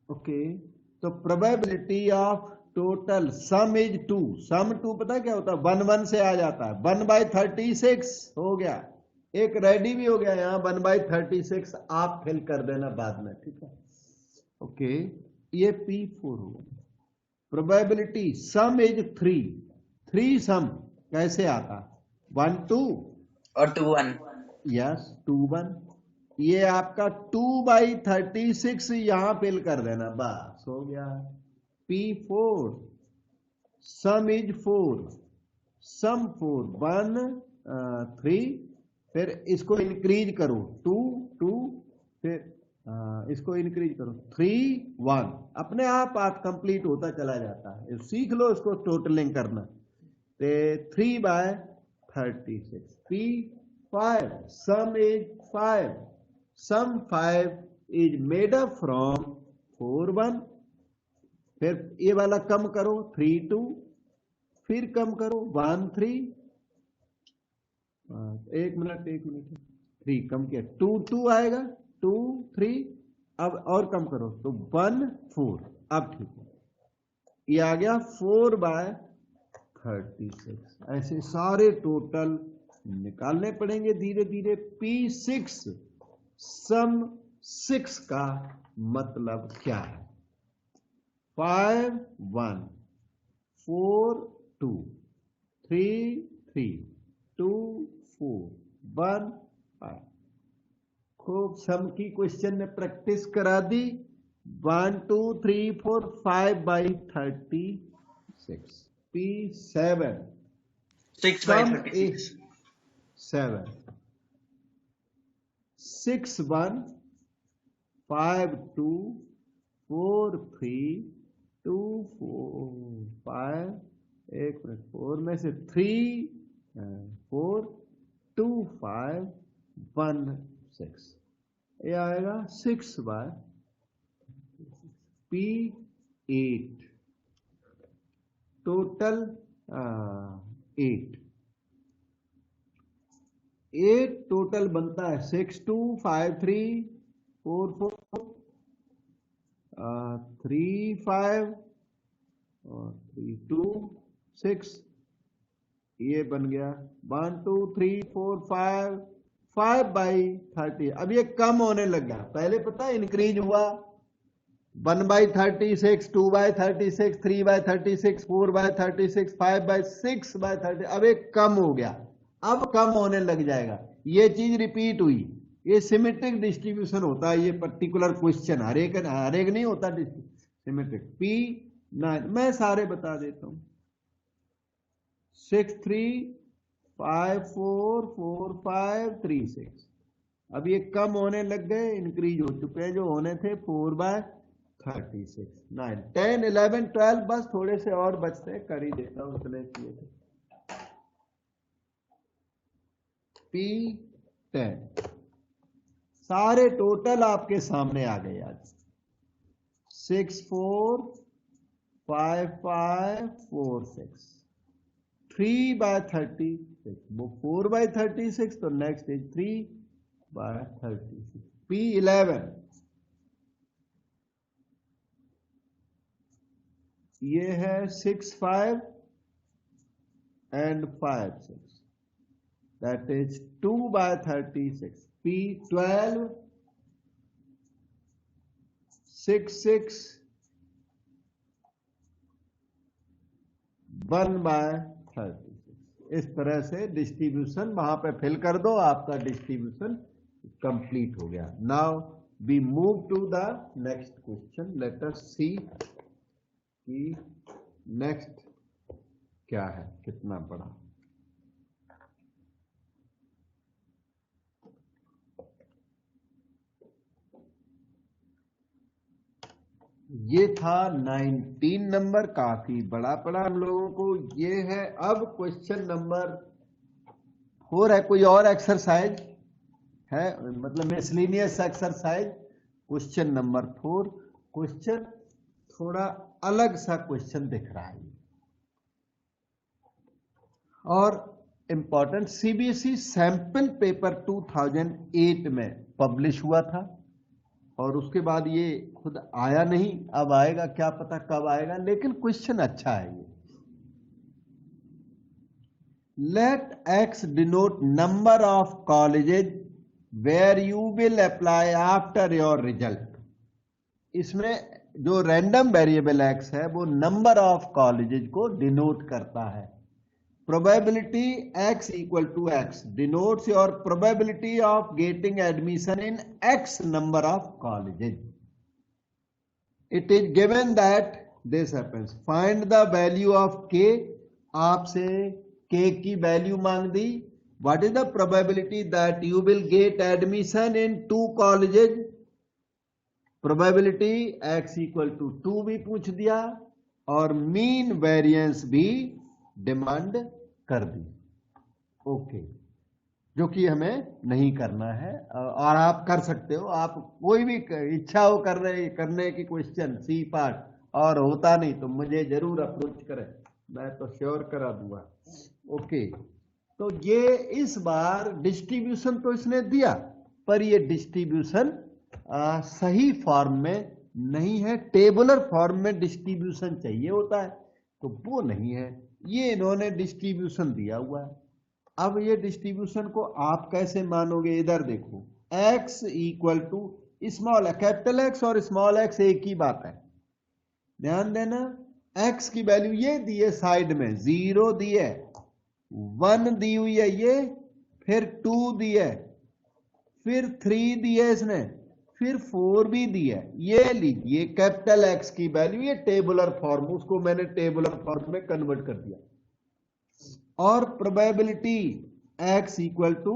Speaker 1: ओके, तो probability of total sum is 2, सम 2 पता क्या होता है, 1 1 से आ जाता है, 1/36 हो गया, एक रेडी भी हो गया यहाँ 1/36, आप फिल कर देना बाद में, ठीक है। ओके, ये P4 हो गया। प्रोबेबिलिटी सम इज 3 सम कैसे आता, 1 2
Speaker 2: और 2 1।
Speaker 1: यस 2 1। ये आपका 2/36 यहां फिल कर देना, बस हो गया। P4 सम इज 4, सम 4 1 3, फिर इसको इंक्रीज करो 2 2, फिर इसको इंक्रीज करो 3 1, अपने आप कंप्लीट होता चला जाता है। सीख लो इसको टोटलिंग करना। तो 3/36 P5 sum is 5, sum 5 is made up from 4 1, फिर ये वाला कम करो 3 2, फिर कम करो 1 3, एक मिनट 3 कम किया 2 2 आएगा 2 3, अब और कम करो तो 1 4, अब ठीक है, ये आ गया 4/36। ऐसे सारे टोटल निकालने पड़ेंगे धीरे धीरे। P6 सम 6 का मतलब क्या है, 5 1 4 2 3 3 2 4 1 5। खूब सम की क्वेश्चन में प्रैक्टिस करा दी। 1 2 3 4 5/36। P7
Speaker 2: 6/36।
Speaker 1: 7 6 1 5 2 4 3 2 4 5, एक मिनट 4 में से 3 4 2 5 1 6, ये आएगा 6/। P8 टोटल 8 टोटल बनता है 6 2 5 3 4 4 3 5 और 3 2 6, ये बन गया 1 2 3 4 5 5/30। अब ये कम होने लग गया, पहले पता है इंक्रीज हुआ 1/36 2/36 3/36 4/36 5/6/30, अब एक कम हो गया, अब कम होने लग जाएगा। ये चीज रिपीट हुई, ये सिमेट्रिक डिस्ट्रीब्यूशन होता है। ये पर्टिकुलर क्वेश्चन हर एक नहीं होता सिमेट्रिक। P9 मैं सारे बता देता हूं, 6 3 5 4 4 5 3 6, अब ये कम होने लग गए, इंक्रीज हो चुके हैं जो होने थे 4/36 9 10 11 12, बस थोड़े से और बचते हैं, कर ही देता हूं इतने किए थे। P10 सारे टोटल आपके सामने आ गए आज। 6 4 5 5 4 6 3/36, वो 4/36, तो नेक्स्ट इज 3/36। P11 ये है 6 5 and 5 6, that is 2/36। P12 6 6 1/36। इस तरह से डिस्ट्रीब्यूशन वहां पे फिल कर दो, आपका डिस्ट्रीब्यूशन कंप्लीट हो गया। Now we move to the next question, let us see कि नेक्स्ट क्या है, कितना बड़ा। ये था 19 नंबर, काफी बड़ा पड़ा हम लोगों को। ये है अब क्वेश्चन नंबर 4 है। कोई और एक्सरसाइज है, मतलब miscellaneous exercise. Question number 4, question थोड़ा अलग सा क्वेश्चन दिख रहा है और इंपॉर्टेंट। सीबीएसई सैंपल पेपर 2008 में पब्लिश हुआ था और उसके बाद ये खुद आया नहीं, अब आएगा, क्या पता कब आएगा, लेकिन क्वेश्चन अच्छा है ये। let x denote number of colleges where you will apply after your result. इसमें जो रैंडम वेरिएबल x है वो नंबर ऑफ कॉलेजेस को डिनोट करता है. Probability x equal to x denotes your probability of getting admission in x number of colleges. It is given that this happens. Find the value of k. आपसे k की value मांग दी. What is the probability that you will get admission in 2 colleges? Probability x equal to 2 भी पूछ दिया और mean variance भी demand कर दी. Okay, जो कि हमें नहीं करना है और आप कर सकते हो. आप कोई भी इच्छा हो करने की क्वेश्चन सी पार्ट और होता नहीं तो मुझे जरूर अप्रोच करें, मैं तो श्योर करा दूंगा. ओके, तो ये इस बार डिस्ट्रीब्यूशन तो इसने दिया पर ये डिस्ट्रीब्यूशन सही फॉर्म में नहीं है. टेबुलर फॉर्म में डिस्ट्रीब्यूशन चाहिए होता है तो वो नहीं है. ये इन्होंने डिस्ट्रीब्यूशन दिया हुआ है. अब ये डिस्ट्रीब्यूशन को आप कैसे मानोगे? इधर देखो, x equal to small capital x और स्मॉल एक्स एक ही बात है, ध्यान देना. x की वैल्यू ये दी है साइड में, 0 दी है, 1 दी हुई है ये, फिर 2 दी है, फिर 3 दी है इसने, फिर 4 भी दी है. ये लीजिए कैपिटल एक्स की वैल्यू, ये टेबुलर फॉर्म, उसको मैंने टेबुलर फॉर्म में कन्वर्ट कर दिया. और probability x equal to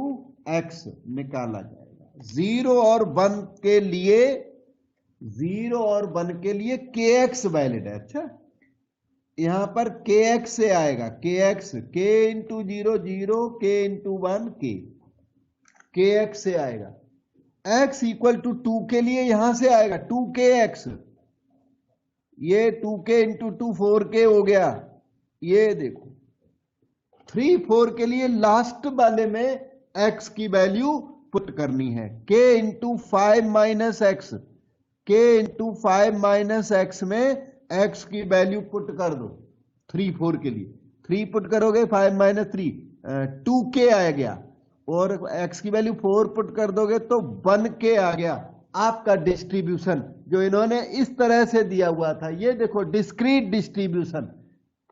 Speaker 1: x निकाला जाएगा. 0 और 1 के लिए, 0 और 1 के लिए kx वैलिड है. अच्छा, यहां पर kx से आएगा, kx k into 0 0, k into 1 kx से आएगा. x इक्वल टू 2 के लिए यहां से आएगा 2kx, ये 2k इंटू 2 4k हो गया. ये देखो 3 4 के लिए लास्ट वाले में x की वैल्यू पुट करनी है. k into 5 minus x, k into 5 minus x में x की वैल्यू पुट कर दो. 3 4 के लिए 3 पुट करोगे, 5 माइनस 3 2k आ गया, और x की वैल्यू 4 पुट कर दोगे तो 1k आ गया. आपका डिस्ट्रीब्यूशन जो इन्होंने इस तरह से दिया हुआ था, ये देखो डिस्क्रीट डिस्ट्रीब्यूशन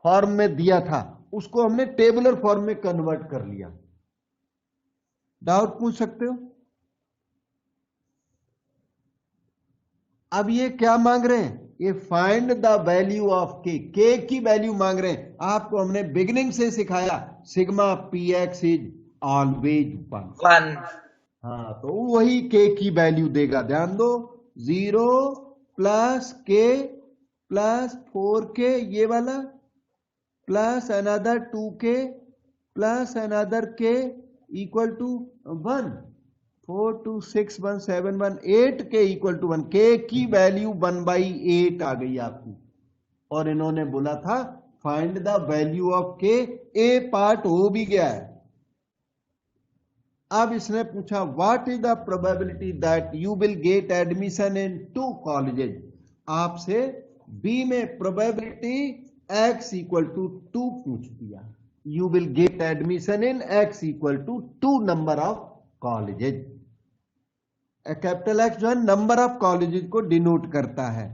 Speaker 1: फॉर्म में दिया था, उसको हमने टेबुलर फॉर्म में कन्वर्ट कर लिया. डाउट पूछ सकते हो. अब ये क्या मांग रहे हैं? ये फाइंड द वैल्यू ऑफ के की वैल्यू मांग रहे हैं. आपको हमने बिगिनिंग से सिखाया sigma P x is always 1. हाँ, तो वही के की वैल्यू देगा. ध्यान दो, 0 प्लस के प्लस 4k ये वाला, plus another 2k plus another k equal to 1. 4 2 6 1 7 1 8k equal to 1. k की वैल्यू 1/8 आ गई आपकी. और इन्होंने बोला था find the value of k. A part हो भी गया है. अब इसने पूछा what is the probability that you will get admission in 2 colleges. आपसे बी में प्रोबेबिलिटी x इक्वल टू 2 पूछ दिया. You will get admission in x equal to 2 number of colleges. Capital x जो है नंबर ऑफ कॉलेजेस को denote करता है.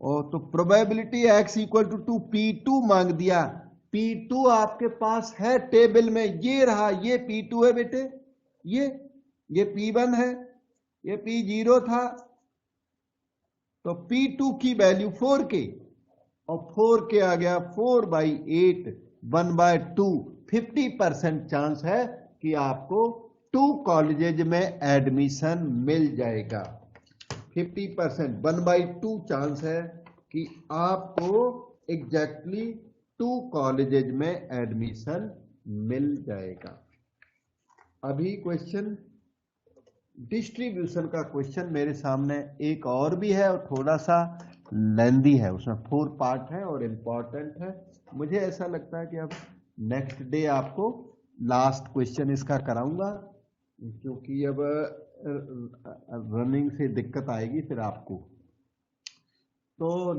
Speaker 1: और तो probability x equal to 2, P2 मांग दिया. P2 आपके पास है टेबल में, ये रहा, ये P2 है बेटे, ये P1 है, ये P0 था. तो P2 की वैल्यू 4k और 4k आ गया 4/8, 1/2. 50% चांस है कि आपको 2 कॉलेजेज में एडमिशन मिल जाएगा. 50% 1/2 चांस है कि आपको एग्जैक्टली 2 कॉलेजेज में एडमिशन मिल जाएगा. अभी क्वेश्चन डिस्ट्रीब्यूशन का क्वेश्चन मेरे सामने एक और भी है और थोड़ा सा लेंदी है, उसमें 4 पार्ट है और इम्पोर्टेंट है. मुझे ऐसा लगता है कि अब नेक्स्ट डे आपको लास्ट क्वेश्चन इसका कराऊंगा, क्योंकि अब रनिंग से दिक्कत आएगी फिर आपको. तो